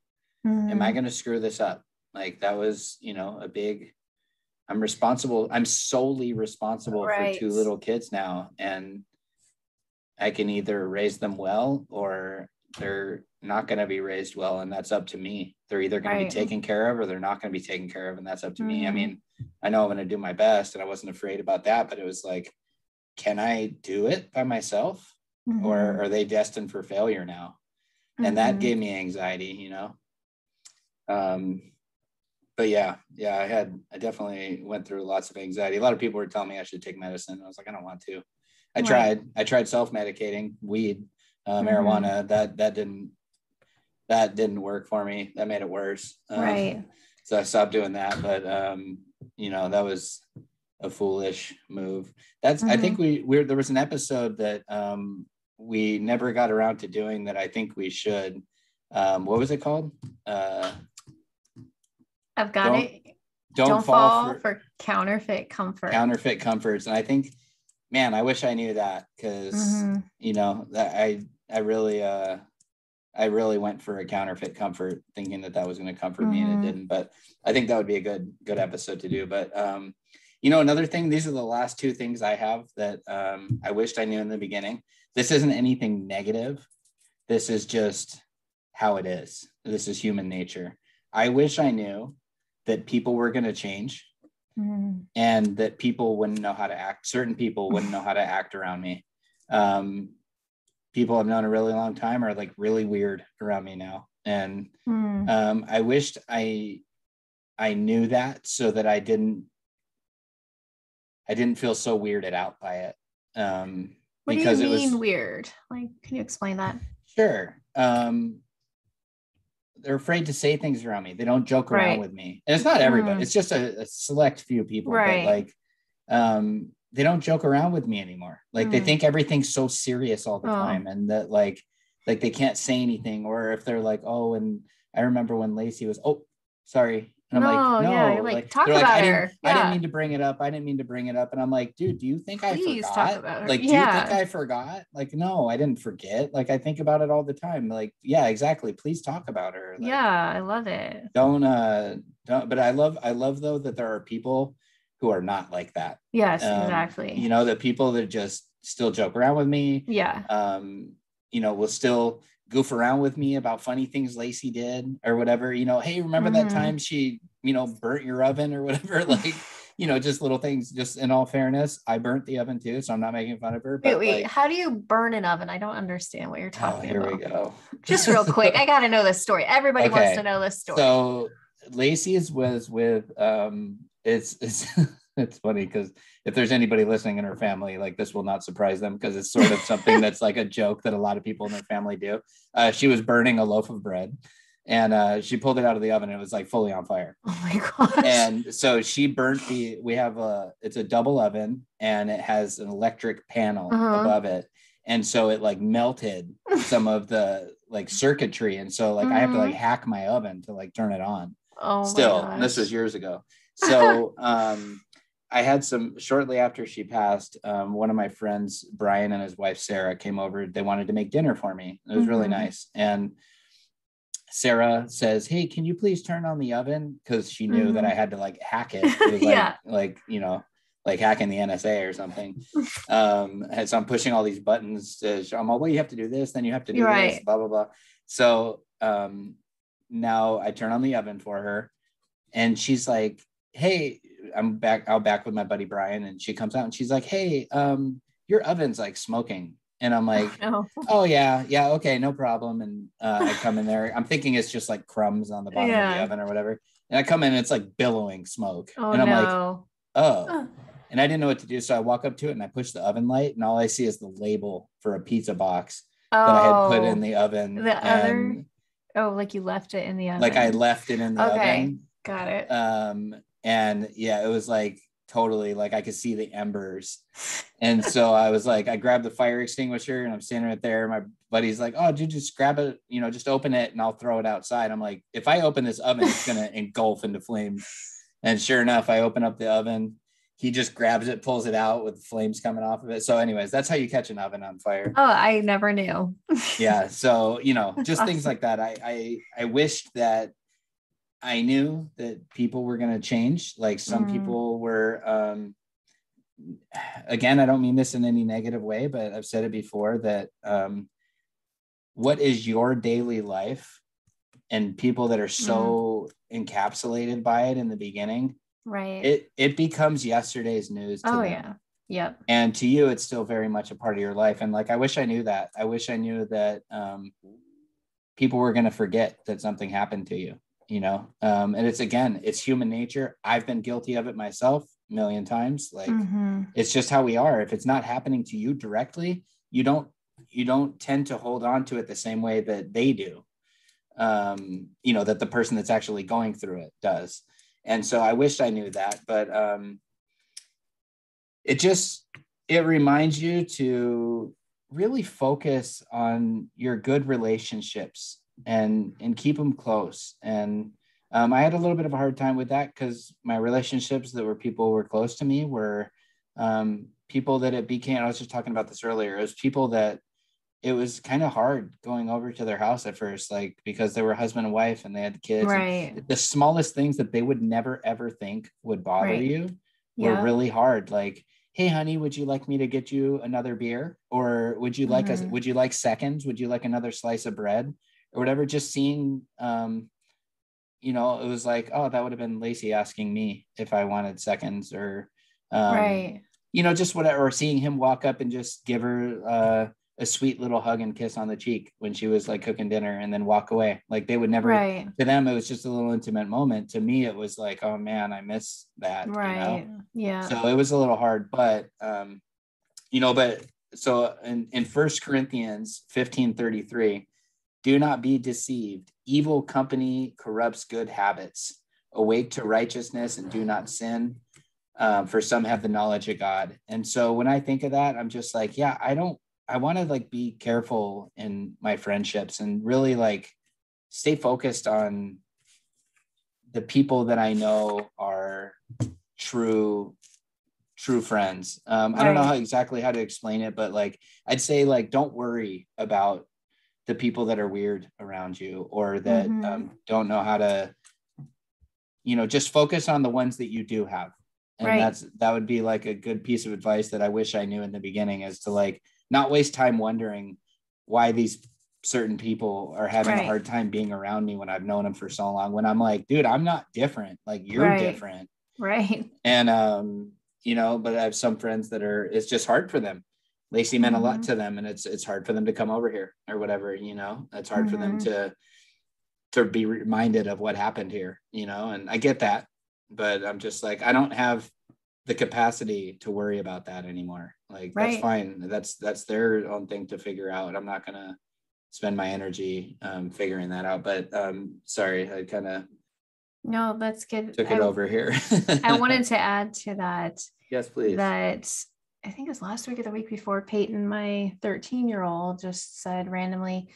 Am I going to screw this up? Like that was, a big, I'm solely responsible for 2 little kids now. And I can either raise them well or they're not going to be raised well. And that's up to me. They're either going to be taken care of or they're not going to be taken care of. And that's up to me. I mean, I know I'm going to do my best and I wasn't afraid about that, but it was like, can I do it by myself or are they destined for failure now? And that gave me anxiety, but I definitely went through lots of anxiety. A lot of people were telling me I should take medicine. I was like, I don't want to. I tried self-medicating, weed, marijuana. That didn't work for me. That made it worse. So I stopped doing that. But that was a foolish move. That's I think there was an episode that we never got around to doing that I think we should. What was it called? I've got it. Don't fall for counterfeit comfort. Counterfeit comforts. And I think, man, I wish I knew that because, that I really went for a counterfeit comfort thinking that was going to comfort me and it didn't. But I think that would be a good episode to do. But, another thing, these are the last 2 things I have that I wished I knew in the beginning. This isn't anything negative. This is just how it is. This is human nature. I wish I knew that people were going to change and that people wouldn't know how to act. Certain people wouldn't know how to act around me. People I've known a really long time are like really weird around me now. And I wished I knew that so that I didn't feel so weirded out by it. What do you mean weird? Like, can you explain that? Sure. They're afraid to say things around me. They don't joke around with me. And it's not everybody. It's just a select few people. But like, they don't joke around with me anymore. Like they think everything's so serious all the time, and that like they can't say anything. Or if they're like, oh, and I remember when Lacey was, oh, sorry. And I'm like, no, you're like talk about her. I didn't mean to bring it up. And I'm like, dude, do you think Please I forgot? talk about her. Like, do you think I forgot? Like, no, I didn't forget. Like, I think about it all the time. Like, yeah, exactly. Please talk about her. Like, I love it. Don't, but I love though, that there are people who are not like that. Yes, exactly. The people that just still joke around with me. Yeah. Will still goof around with me about funny things Lacey did or whatever, hey, remember that time she, burnt your oven or whatever, like, just little things. Just in all fairness, I burnt the oven too, so I'm not making fun of her. But wait, how do you burn an oven? I don't understand what you're talking about. Here we go. Just real quick, I got to know this story. Everybody wants to know this story. So Lacey's was with, it's funny because if there's anybody listening in her family, like this will not surprise them because it's sort of something that's like a joke that a lot of people in their family do. She was burning a loaf of bread and she pulled it out of the oven and it was like fully on fire. Oh my gosh. And so she burnt it's a double oven and it has an electric panel above it. And so it like melted some of the like circuitry. And so like I have to like hack my oven to like turn it on. Oh, still, and this was years ago. So I had shortly after she passed, one of my friends, Brian, and his wife, Sarah, came over. They wanted to make dinner for me. It was really nice. And Sarah says, hey, can you please turn on the oven? Because she knew that I had to like hack it. It was like like hacking the NSA or something. And so I'm pushing all these buttons to show them, well, you have to do this, then you have to do this, blah, blah, blah. So now I turn on the oven for her and she's like, hey, I'm back with my buddy Brian, and she comes out and she's like, hey, your oven's like smoking. And I'm like, oh yeah, okay, no problem. And I come in there, I'm thinking it's just like crumbs on the bottom of the oven or whatever. And I come in and it's like billowing smoke. And I'm like, oh. And I didn't know what to do. So I walk up to it and I push the oven light and all I see is the label for a pizza box that I had put in the oven. Like you left it in the oven. Like I left it in the oven. Got it. And yeah, it was like totally like I could see the embers. And so I was like, I grabbed the fire extinguisher and I'm standing right there. My buddy's like, oh, dude, just grab it, just open it and I'll throw it outside. I'm like, if I open this oven, it's going to engulf into flames. And sure enough, I open up the oven. he just grabs it, pulls it out with flames coming off of it. So anyways, that's how you catch an oven on fire. Oh, I never knew. Yeah. So, you know, just Awesome. things like that. I wished that I knew that people were going to change. Like some people were, again, I don't mean this in any negative way, but I've said it before that, what is your daily life, and people that are so encapsulated by it in the beginning, right? It becomes yesterday's news to them. Yeah. Yep. And to you, it's still very much a part of your life. And like, I wish I knew that. I wish I knew that people were going to forget that something happened to you, you know? And it's human nature. I've been guilty of it myself a million times. Like, it's just how we are. If it's not happening to you directly, you don't tend to hold on to it the same way that they do. You know, that the person that's actually going through it does. And so I wish I knew that, but it reminds you to really focus on your good relationships and keep them close. And I had a little bit of a hard time with that because my relationships that people were close to me were people that it became, I was just talking about this earlier, it was people that it was kind of hard going over to their house at first, like, because they were husband and wife and they had kids. Right. And the smallest things that they would never, ever think would bother you were really hard. Like, hey, honey, would you like me to get you another beer? Or would you like would you like seconds? Would you like another slice of bread or whatever? Just seeing, you know, it was like, oh, that would have been Lacey asking me if I wanted seconds, or, you know, just whatever, or seeing him walk up and just give her, a sweet little hug and kiss on the cheek when she was like cooking dinner and then walk away. Like they would never, to them, it was just a little intimate moment. To me, it was like, oh man, I miss that. Right. You know? Yeah. So it was a little hard, but, you know, but so in 1 Corinthians 15:33, do not be deceived. Evil company corrupts good habits. Awake to righteousness and do not sin. For some have the knowledge of God. And so when I think of that, I'm just like, yeah, I want to like be careful in my friendships and really like stay focused on the people that I know are true friends. I don't know exactly how to explain it, but like, I'd say like, don't worry about the people that are weird around you or that don't know how to, you know, just focus on the ones that you do have. And that would be like a good piece of advice that I wish I knew in the beginning, is to like, not waste time wondering why these certain people are having a hard time being around me when I've known them for so long, when I'm like, dude, I'm not different. Like you're different. Right. And, you know, but I have some friends that it's just hard for them. Lacey meant a lot to them, and it's hard for them to come over here or whatever, you know, it's hard for them to be reminded of what happened here, you know, and I get that, but I'm just like, I don't have the capacity to worry about that anymore. Like, that's fine. That's their own thing to figure out. I'm not going to spend my energy figuring that out, but sorry, I kind of no, that's good. Took it over here. I wanted to add to that. Yes, please. That I think it was last week or the week before, Peyton, my 13-year-old, just said randomly,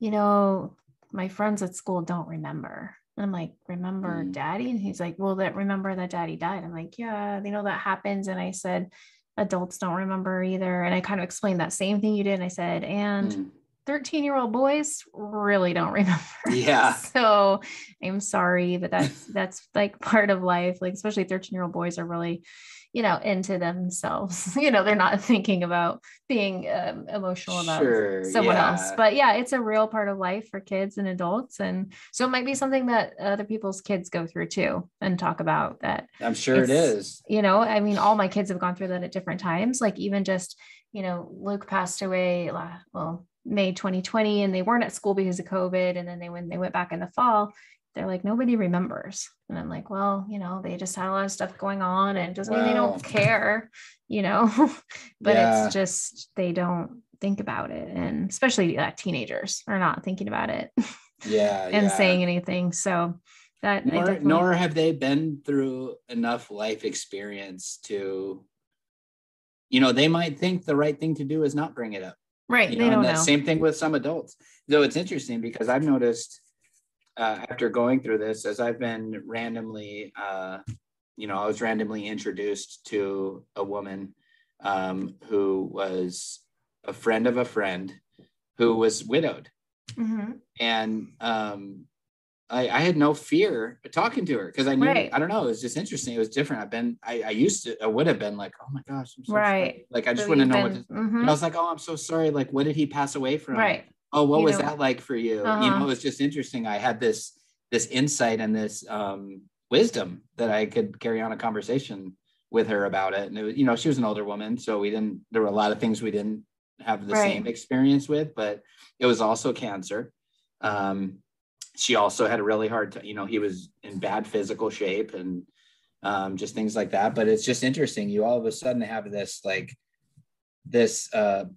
you know, my friends at school don't remember. And I'm like, remember daddy? And he's like, well, remember that daddy died. I'm like, yeah, you know, that happens. And I said, adults don't remember either. And I kind of explained that same thing you did. And I said, and 13-year-old boys really don't remember. Yeah. So I'm sorry, but that's like part of life. Like, especially 13-year-old boys are really, you know, into themselves. You know, they're not thinking about being emotional about someone else. But yeah, it's a real part of life for kids and adults. And so it might be something that other people's kids go through too and talk about that. I'm sure it is. You know, I mean, all my kids have gone through that at different times. Like even just, you know, Luke passed away, May 2020, and they weren't at school because of COVID. And then when they went back in the fall, they're like, nobody remembers. And I'm like, well, you know, they just had a lot of stuff going on, and it doesn't mean they don't care, you know, but it's just, they don't think about it. And especially teenagers are not thinking about it and saying anything. So that nor have they been through enough life experience to, you know, they might think the right thing to do is not bring it up. Right. You they don't know. Same thing with some adults. Though it's interesting because I've noticed after going through this, as I've been randomly I was randomly introduced to a woman who was a friend of a friend who was widowed. Mm-hmm. And I had no fear talking to her because I knew, Right. I don't know, it was just interesting. It was different. I would have been like, oh my gosh, I'm so sorry. Like, I just want to know what, and I was like, oh, I'm so sorry. Like, what did he pass away from? Right. Oh, what was that like for you? Uh-huh. It was just interesting. I had this insight and this wisdom that I could carry on a conversation with her about it. And it was, she was an older woman, so there were a lot of things we didn't have the same experience with, but it was also cancer. She also had a really hard time, he was in bad physical shape and just things like that. But it's just interesting. You all of a sudden have this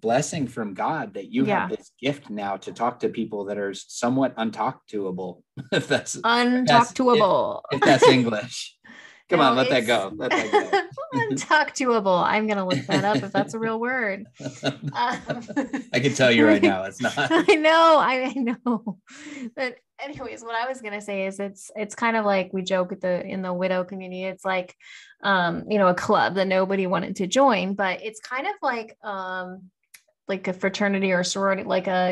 blessing from God that you have this gift now to talk to people that are somewhat untalk-toable. If that's untalk-toable. If that's English. Come on, let that go. Untalk-toable. I'm going to look that up if that's a real word. I can tell you right now, it's not. I know. But anyways, what I was going to say is it's kind of like we joke in the widow community. It's like, a club that nobody wanted to join, but it's kind of like a fraternity or sorority,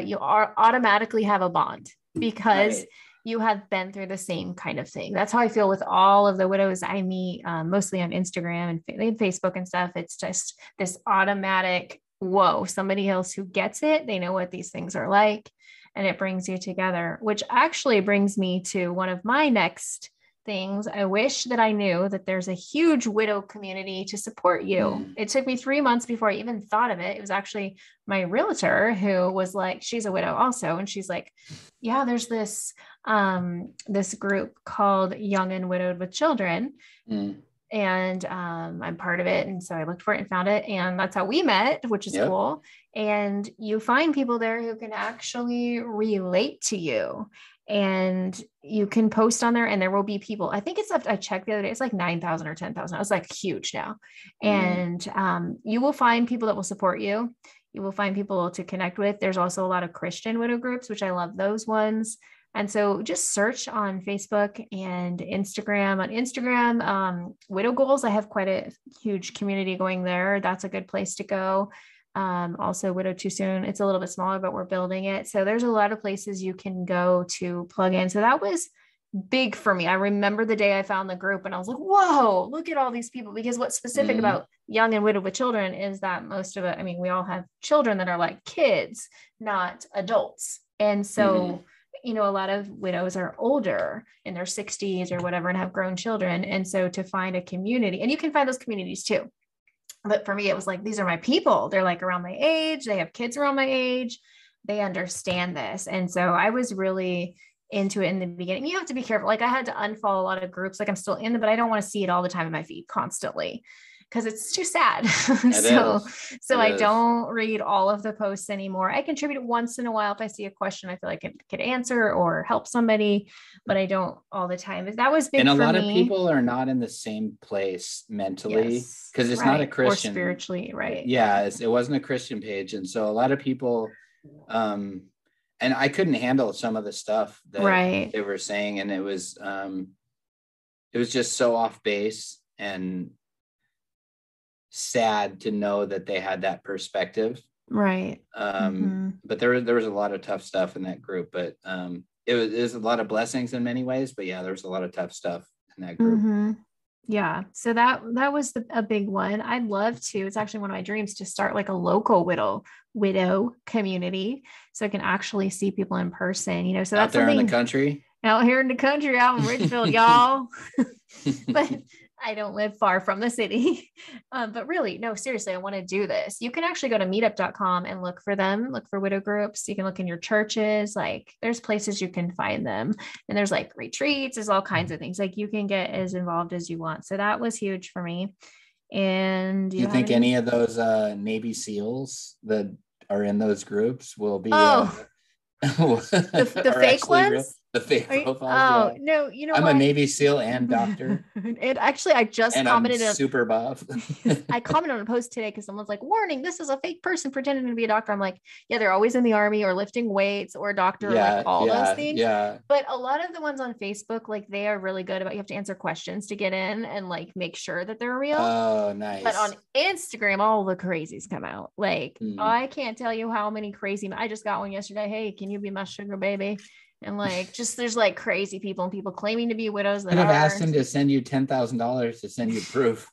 you automatically have a bond because you have been through the same kind of thing. That's how I feel with all of the widows I meet, mostly on Instagram and Facebook and stuff. It's just this automatic, whoa, somebody else who gets it. They know what these things are like, and it brings you together, which actually brings me to one of my next things. I wish that I knew that there's a huge widow community to support you. It took me 3 months before I even thought of it. It was actually my realtor who was like, she's a widow also. And she's like, yeah, there's this group called Young and Widowed with Children. And I'm part of it. And so I looked for it and found it. And that's how we met, which is cool. And you find people there who can actually relate to you. And you can post on there and there will be people. I think I checked the other day, it's like 9,000 or 10,000. It's like huge now. And you will find people that will support you. You will find people to connect with. There's also a lot of Christian widow groups, which I love those ones. And so just search on Facebook and Instagram. On Instagram, Widow Goals, I have quite a huge community going there. That's a good place to go. Also Widow Too Soon. It's a little bit smaller, but we're building it. So there's a lot of places you can go to plug in. So that was big for me. I remember the day I found the group and I was like, whoa, look at all these people. Because what's specific about Young and Widowed with Children is that most of it, we all have children that are like kids, not adults. And so, a lot of widows are older in their 60s or whatever and have grown children. And so to find a community, and you can find those communities too. But for me, it was like, these are my people. They're like around my age. They have kids around my age. They understand this. And so I was really into it in the beginning. You have to be careful. Like I had to unfollow a lot of groups. Like I'm still in them, but I don't want to see it all the time in my feed constantly because it's too sad. So I don't read all of the posts anymore. I contribute once in a while if I see a question I feel like I could answer or help somebody, but I don't all the time. That was big for me. And a lot of people are not in the same place mentally because it's not a Christian. Or spiritually, right. Yeah, it wasn't a Christian page. And so a lot of people, and I couldn't handle some of the stuff that they were saying. And it was just so off base and sad to know that they had that perspective. Right. But there was a lot of tough stuff in that group, but it was a lot of blessings in many ways, but yeah, there was a lot of tough stuff in that group. Yeah. So that was a big one. I'd love to, it's actually one of my dreams to start like a local widow community. So I can actually see people in person, so that's out there in the country, out here in the country, out in Ridgefield, y'all. But I don't live far from the city, but really, no, seriously, I want to do this. You can actually go to meetup.com and look for them, look for widow groups. You can look in your churches, like there's places you can find them, and there's like retreats, there's all kinds of things. Like you can get as involved as you want. So that was huge for me. And do you think any of those Navy SEALs that are in those groups will be the fake ones? The fake Are you, profiles. oh Yeah. no, you know I'm a what? Navy SEAL and doctor, And actually, I just and I'm commented on, super buff. I commented on a post today because someone's like, warning, this is a fake person pretending to be a doctor. I'm like, yeah, they're always in the army or lifting weights or a doctor or like Yeah, all those yeah, things. yeah. But a lot of the ones on Facebook, like they are really good about, you have to answer questions to get in and like make sure that they're real. Oh, But on nice. Instagram, all the crazies come out. Like, Hmm. I can't tell you how many crazy, I just got one yesterday. Hey, can you be my sugar baby? And like, just there's like crazy people and people claiming to be widows that Could have asked aren't. him to send you $10,000 to send you proof.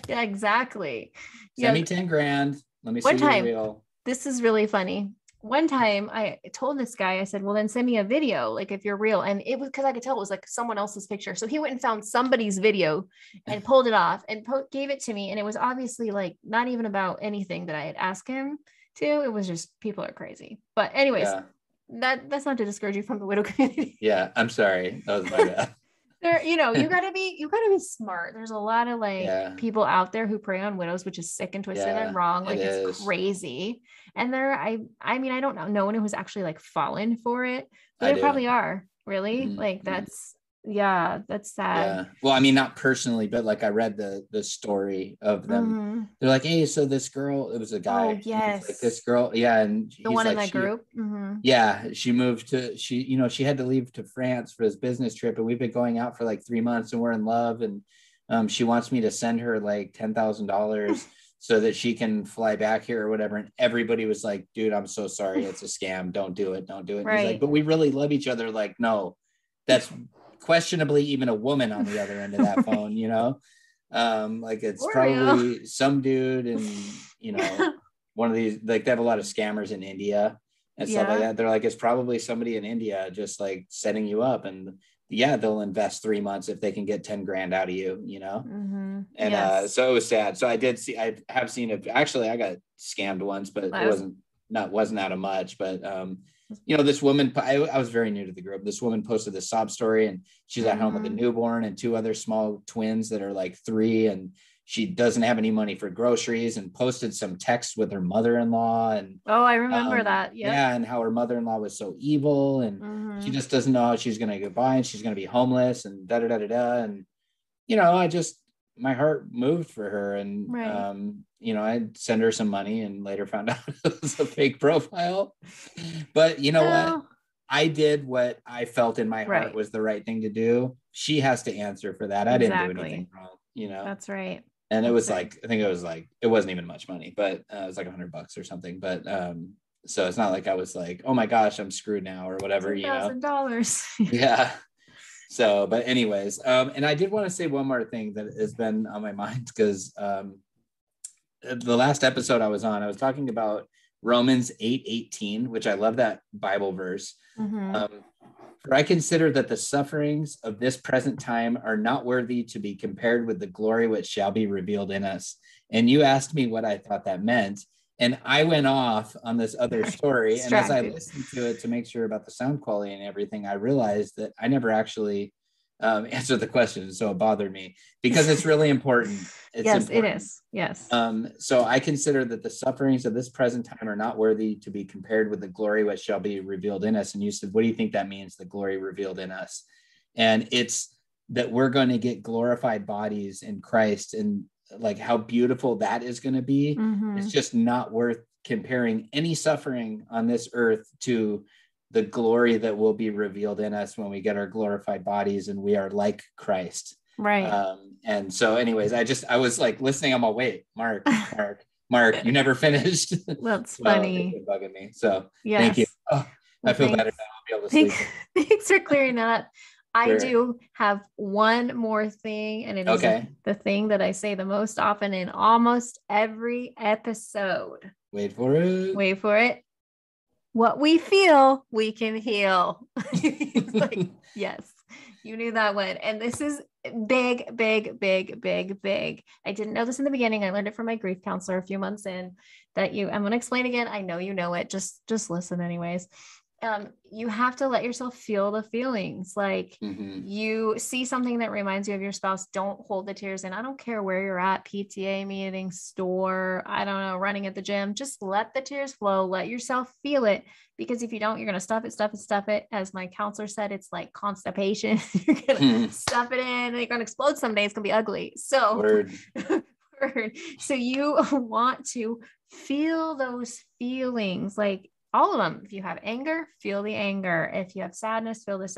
Yeah, exactly. Send Yeah. me 10 grand. Let me One see you're time, real. this is really funny. One time I told this guy, I said, well, then send me a video, like if you're real. And it was because I could tell it was like someone else's picture. So he went and found somebody's video and pulled it off and gave it to me. And it was obviously like not even about anything that I had asked him to. It was just people are crazy. But anyways, Yeah. that's not to discourage you from the widow community. Yeah. I'm sorry. That was my bad. There, you gotta be smart. There's a lot of like Yeah. people out there who prey on widows, which is sick and twisted Yeah. and wrong. It Like it's is. crazy. And I mean, I don't know no one who's actually like fallen for it, but I there do. probably are. Really? Mhm, Like mhm. that's sad. Yeah. Well, I mean, not personally, but like I read the story of them. Mhm. They're like, hey, so this girl, it was a Oh, guy, and he's like, this yes. girl, yeah, and The he's one in like, that group. Mhm. yeah, she moved to she had to leave to France for his business trip, and we've been going out for like 3 months, and we're in love, and she wants me to send her like $10,000 so that she can fly back here or whatever. And everybody was like, dude, I'm so sorry, it's a scam. Don't do it. Don't do it. And he's like, Right. but we really love each other. Like, no, that's questionably even a woman on the other end of that phone, like it's For real. probably some dude and one of these, like they have a lot of scammers in India and stuff like Yeah. that. They're like, it's probably somebody in India just like setting you up, and yeah, they'll invest 3 months if they can get 10 grand out of you. Mhm. And Yes. so it was sad. So I have seen it. Actually, I got scammed once, but it I was wasn't out of much. But this woman, I was very new to the group. This woman posted this sob story, and she's at home with a Mhm. newborn and two other small twins that are like 3, and she doesn't have any money for groceries, and posted some text with her mother-in-law, and Oh, I remember that. Yep. yeah, and how her mother-in-law was so evil, and she Mhm. just doesn't know how she's going to get by, and she's going to be homeless, and da da da da da. And I just, my heart moved for her, and Right. I'd send her some money, and later found out it was a fake profile. But you know what? Oh, I did what I felt in my heart right. was the right thing to do. She has to answer for that. I didn't do anything Exactly. wrong. That's right. And it That's was right. like, I think it was like, it wasn't even much money, but it was like $100 or something. But so it's not like I was like, oh my gosh, I'm screwed now or whatever. $10,000. Yeah. So, but anyways, and I did want to say one more thing that has been on my mind, because the last episode I was on, I was talking about Romans 8:18, which I love that Bible verse. Mm-hmm. For I consider that the sufferings of this present time are not worthy to be compared with the glory which shall be revealed in us. And you asked me what I thought that meant. And I went off on this other story. And as I Distracted. listened to it to make sure about the sound quality and everything, I realized that I never actually answered the question. So it bothered me because it's really important. It's Yes, it important. is. Yes. So I consider that the sufferings of this present time are not worthy to be compared with the glory which shall be revealed in us. And you said, what do you think that means, the glory revealed in us? And it's that we're going to get glorified bodies in Christ, and like how beautiful that is going to be. Mm-hmm. It's just not worth comparing any suffering on this earth to the glory that will be revealed in us when we get our glorified bodies and we are like Christ. Right. And so anyways, I was like listening, I'm all, wait, Mark, you never finished. That's So funny. it's been bugging me. So thank you. Yes. Oh, I Well, feel better now. I'll be able to sleep. Thanks for clearing that up. I Sure. do have one more thing, and it is Okay. the thing that I say the most often in almost every episode. Wait for it. Wait for it. What we feel, we can heal. It's like, yes, you knew that one. And this is big, big, big, big, big. I didn't know this in the beginning. I learned it from my grief counselor a few months in, I'm going to explain again. I know you know it. Just listen anyways. you have to let yourself feel the feelings. Like you see something that reminds you of your spouse, don't hold the tears in. I don't care where you're at, PTA meeting, store, I don't know, running at the gym, just let the tears flow, let yourself feel it. Because if you don't, you're going to stuff it. As my counselor said, it's like constipation. You're going to stuff it in and you're going to explode someday. It's going to be ugly. So, so you want to feel those feelings, like all of them. If you have anger, feel the anger. If you have sadness, feel the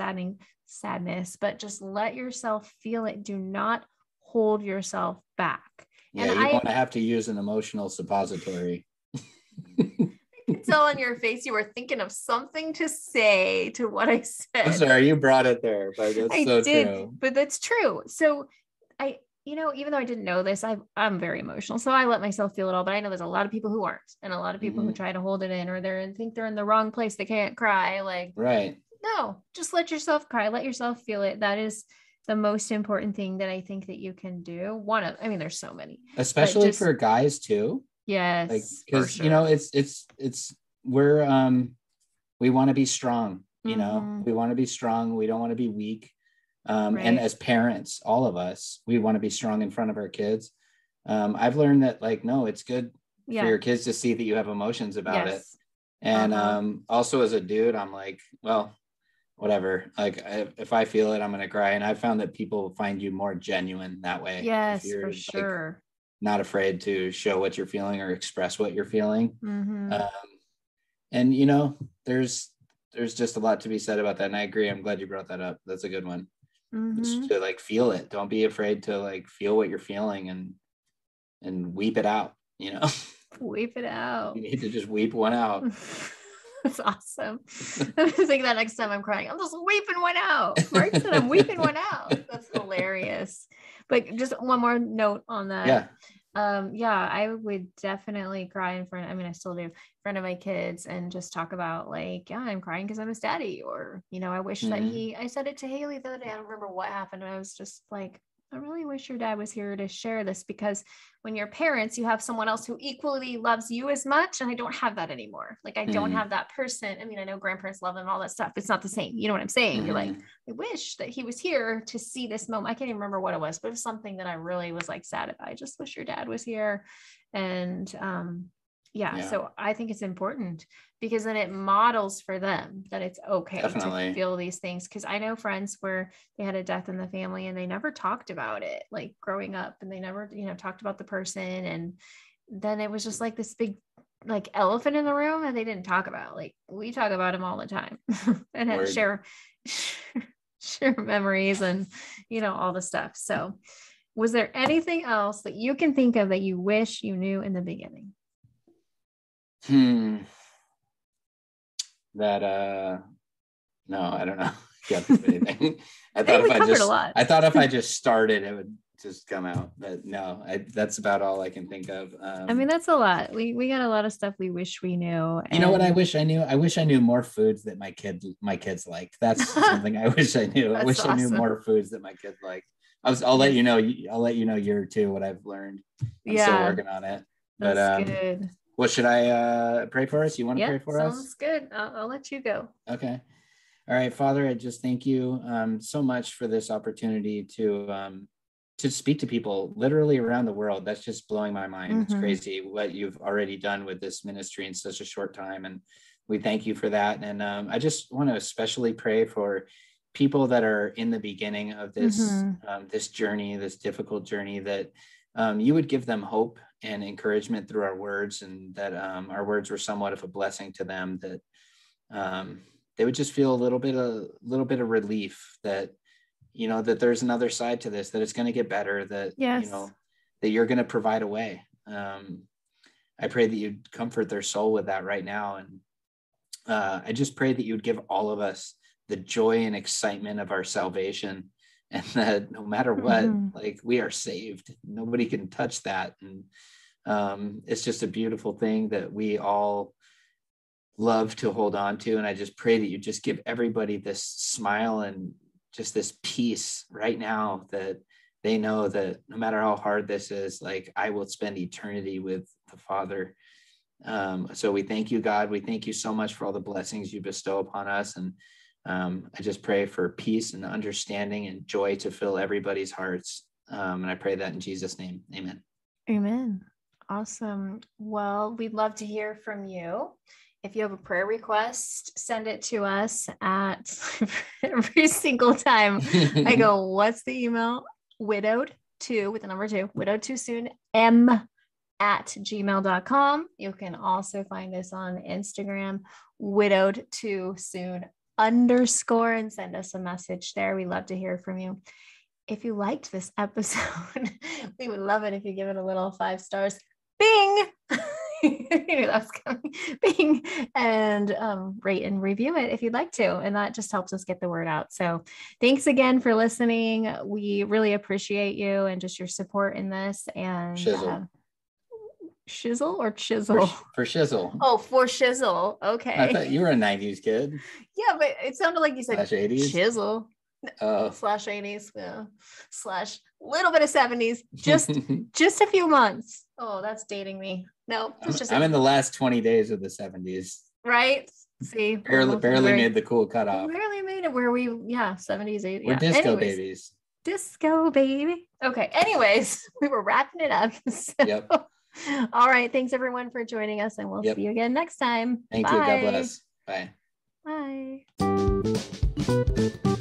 sadness, but just let yourself feel it. Do not hold yourself back. Yeah, and you want to have to use an emotional suppository. I can tell on your face you were thinking of something to say to what I said. I'm sorry, you brought it there, but that's so true. But that's true. So even though I didn't know this, I'm very emotional. So I let myself feel it all, but I know there's a lot of people who aren't, and a lot of people who try to hold it in, or think they're in the wrong place. They can't cry. Like, right. No, just let yourself cry. Let yourself feel it. That is the most important thing that I think that you can do. There's so many, especially for guys too. Yes. Like, because, we want to be strong, we want to be strong. We don't want to be weak. Right. And as parents, all of us, we want to be strong in front of our kids. I've learned that, like, no, it's good for your kids to see that you have emotions about it. And also as a dude, I'm like, well, whatever. Like, if I feel it, I'm going to cry. And I found that people find you more genuine that way. Yes, if you're, for sure. Not afraid to show what you're feeling or express what you're feeling. And, there's just a lot to be said about that. And I agree. I'm glad you brought that up. That's a good one. Just to feel it. Don't be afraid to feel what you're feeling and weep it out, Weep it out. You need to just weep one out. That's awesome. I'm thinking that next time I'm crying, I'm just weeping one out. Mark said I'm weeping one out. That's hilarious. But just one more note on that. I would definitely cry in front. I still do, in front of my kids, and just talk about I'm crying because I miss daddy, or I wish that I said it to Haley the other day. I don't remember what happened. I was just like, I really wish your dad was here to share this, because when you're parents, you have someone else who equally loves you as much. And I don't have that anymore. I don't have that person. I know grandparents love them and all that stuff. It's not the same. You know what I'm saying? You're like, I wish that he was here to see this moment. I can't even remember what it was, but it was something that I really was sad about. I just wish your dad was here. And, so I think it's important, because then it models for them that it's okay to feel these things. Because I know friends where they had a death in the family and they never talked about it, growing up, and they never, talked about the person. And then it was just this big, elephant in the room that they didn't talk about. We talk about him all the time and share memories and, all the stuff. So was there anything else that you can think of that you wish you knew in the beginning? No, I don't know. Can't think of anything. I thought if I just started, it would just come out, but no, that's about all I can think of. That's a lot. We got a lot of stuff we wish we knew. You know what I wish I knew? I wish I knew more foods that my kids liked. That's something I wish I knew. I wish I knew more foods that my kids liked. I'll let you know. I'll let you know year two what I've learned. I'm still working on it. But that's good. What should I pray for us? You want to pray for us? Sounds good. I'll let you go. Okay. All right, Father, I just thank you so much for this opportunity to speak to people literally around the world. That's just blowing my mind. It's crazy what you've already done with this ministry in such a short time. And we thank you for that. And I just want to especially pray for people that are in the beginning of this, this journey, this difficult journey, that you would give them hope and encouragement through our words, and that our words were somewhat of a blessing to them, that they would just feel a little bit of relief that, that there's another side to this, that it's going to get better, that, that you're going to provide a way. I pray that you'd comfort their soul with that right now. And I just pray that you'd give all of us the joy and excitement of our salvation, and that no matter what, we are saved. Nobody can touch that. And it's just a beautiful thing that we all love to hold on to. And I just pray that you just give everybody this smile and just this peace right now, that they know that no matter how hard this is, I will spend eternity with the Father. So we thank you, God. We thank you so much for all the blessings you bestow upon us. And I just pray for peace and understanding and joy to fill everybody's hearts. And I pray that in Jesus' name. Amen. Amen. Awesome. Well, we'd love to hear from you. If you have a prayer request, send it to us at every single time I go, what's the email? Widowed2 with the number 2, widowed too soon, m@gmail.com. You can also find us on Instagram, widowed too soon _ and send us a message there. We love to hear from you. If you liked this episode, we would love it if you give it a little 5 stars. Bing! You knew that was coming. Bing! And rate and review it if you'd like to. And that just helps us get the word out. So thanks again for listening. We really appreciate you and just your support in this. And shizzle or chisel? For shizzle. Oh, for shizzle. Okay. I thought you were a 90s kid. Yeah, but it sounded like you said /80s. chisel. /80s, yeah. / little bit of 70s, just a few months. Oh, that's dating me. No, I'm in the last 20 days of the 70s. Right? See, barely made the cool cutoff. Barely made it where we, 70s, 80s. We're disco babies. Disco baby. Okay. Anyways, we were wrapping it up. So. Yep. All right. Thanks everyone for joining us, and we'll see you again next time. Thank you. God bless. Bye. Bye.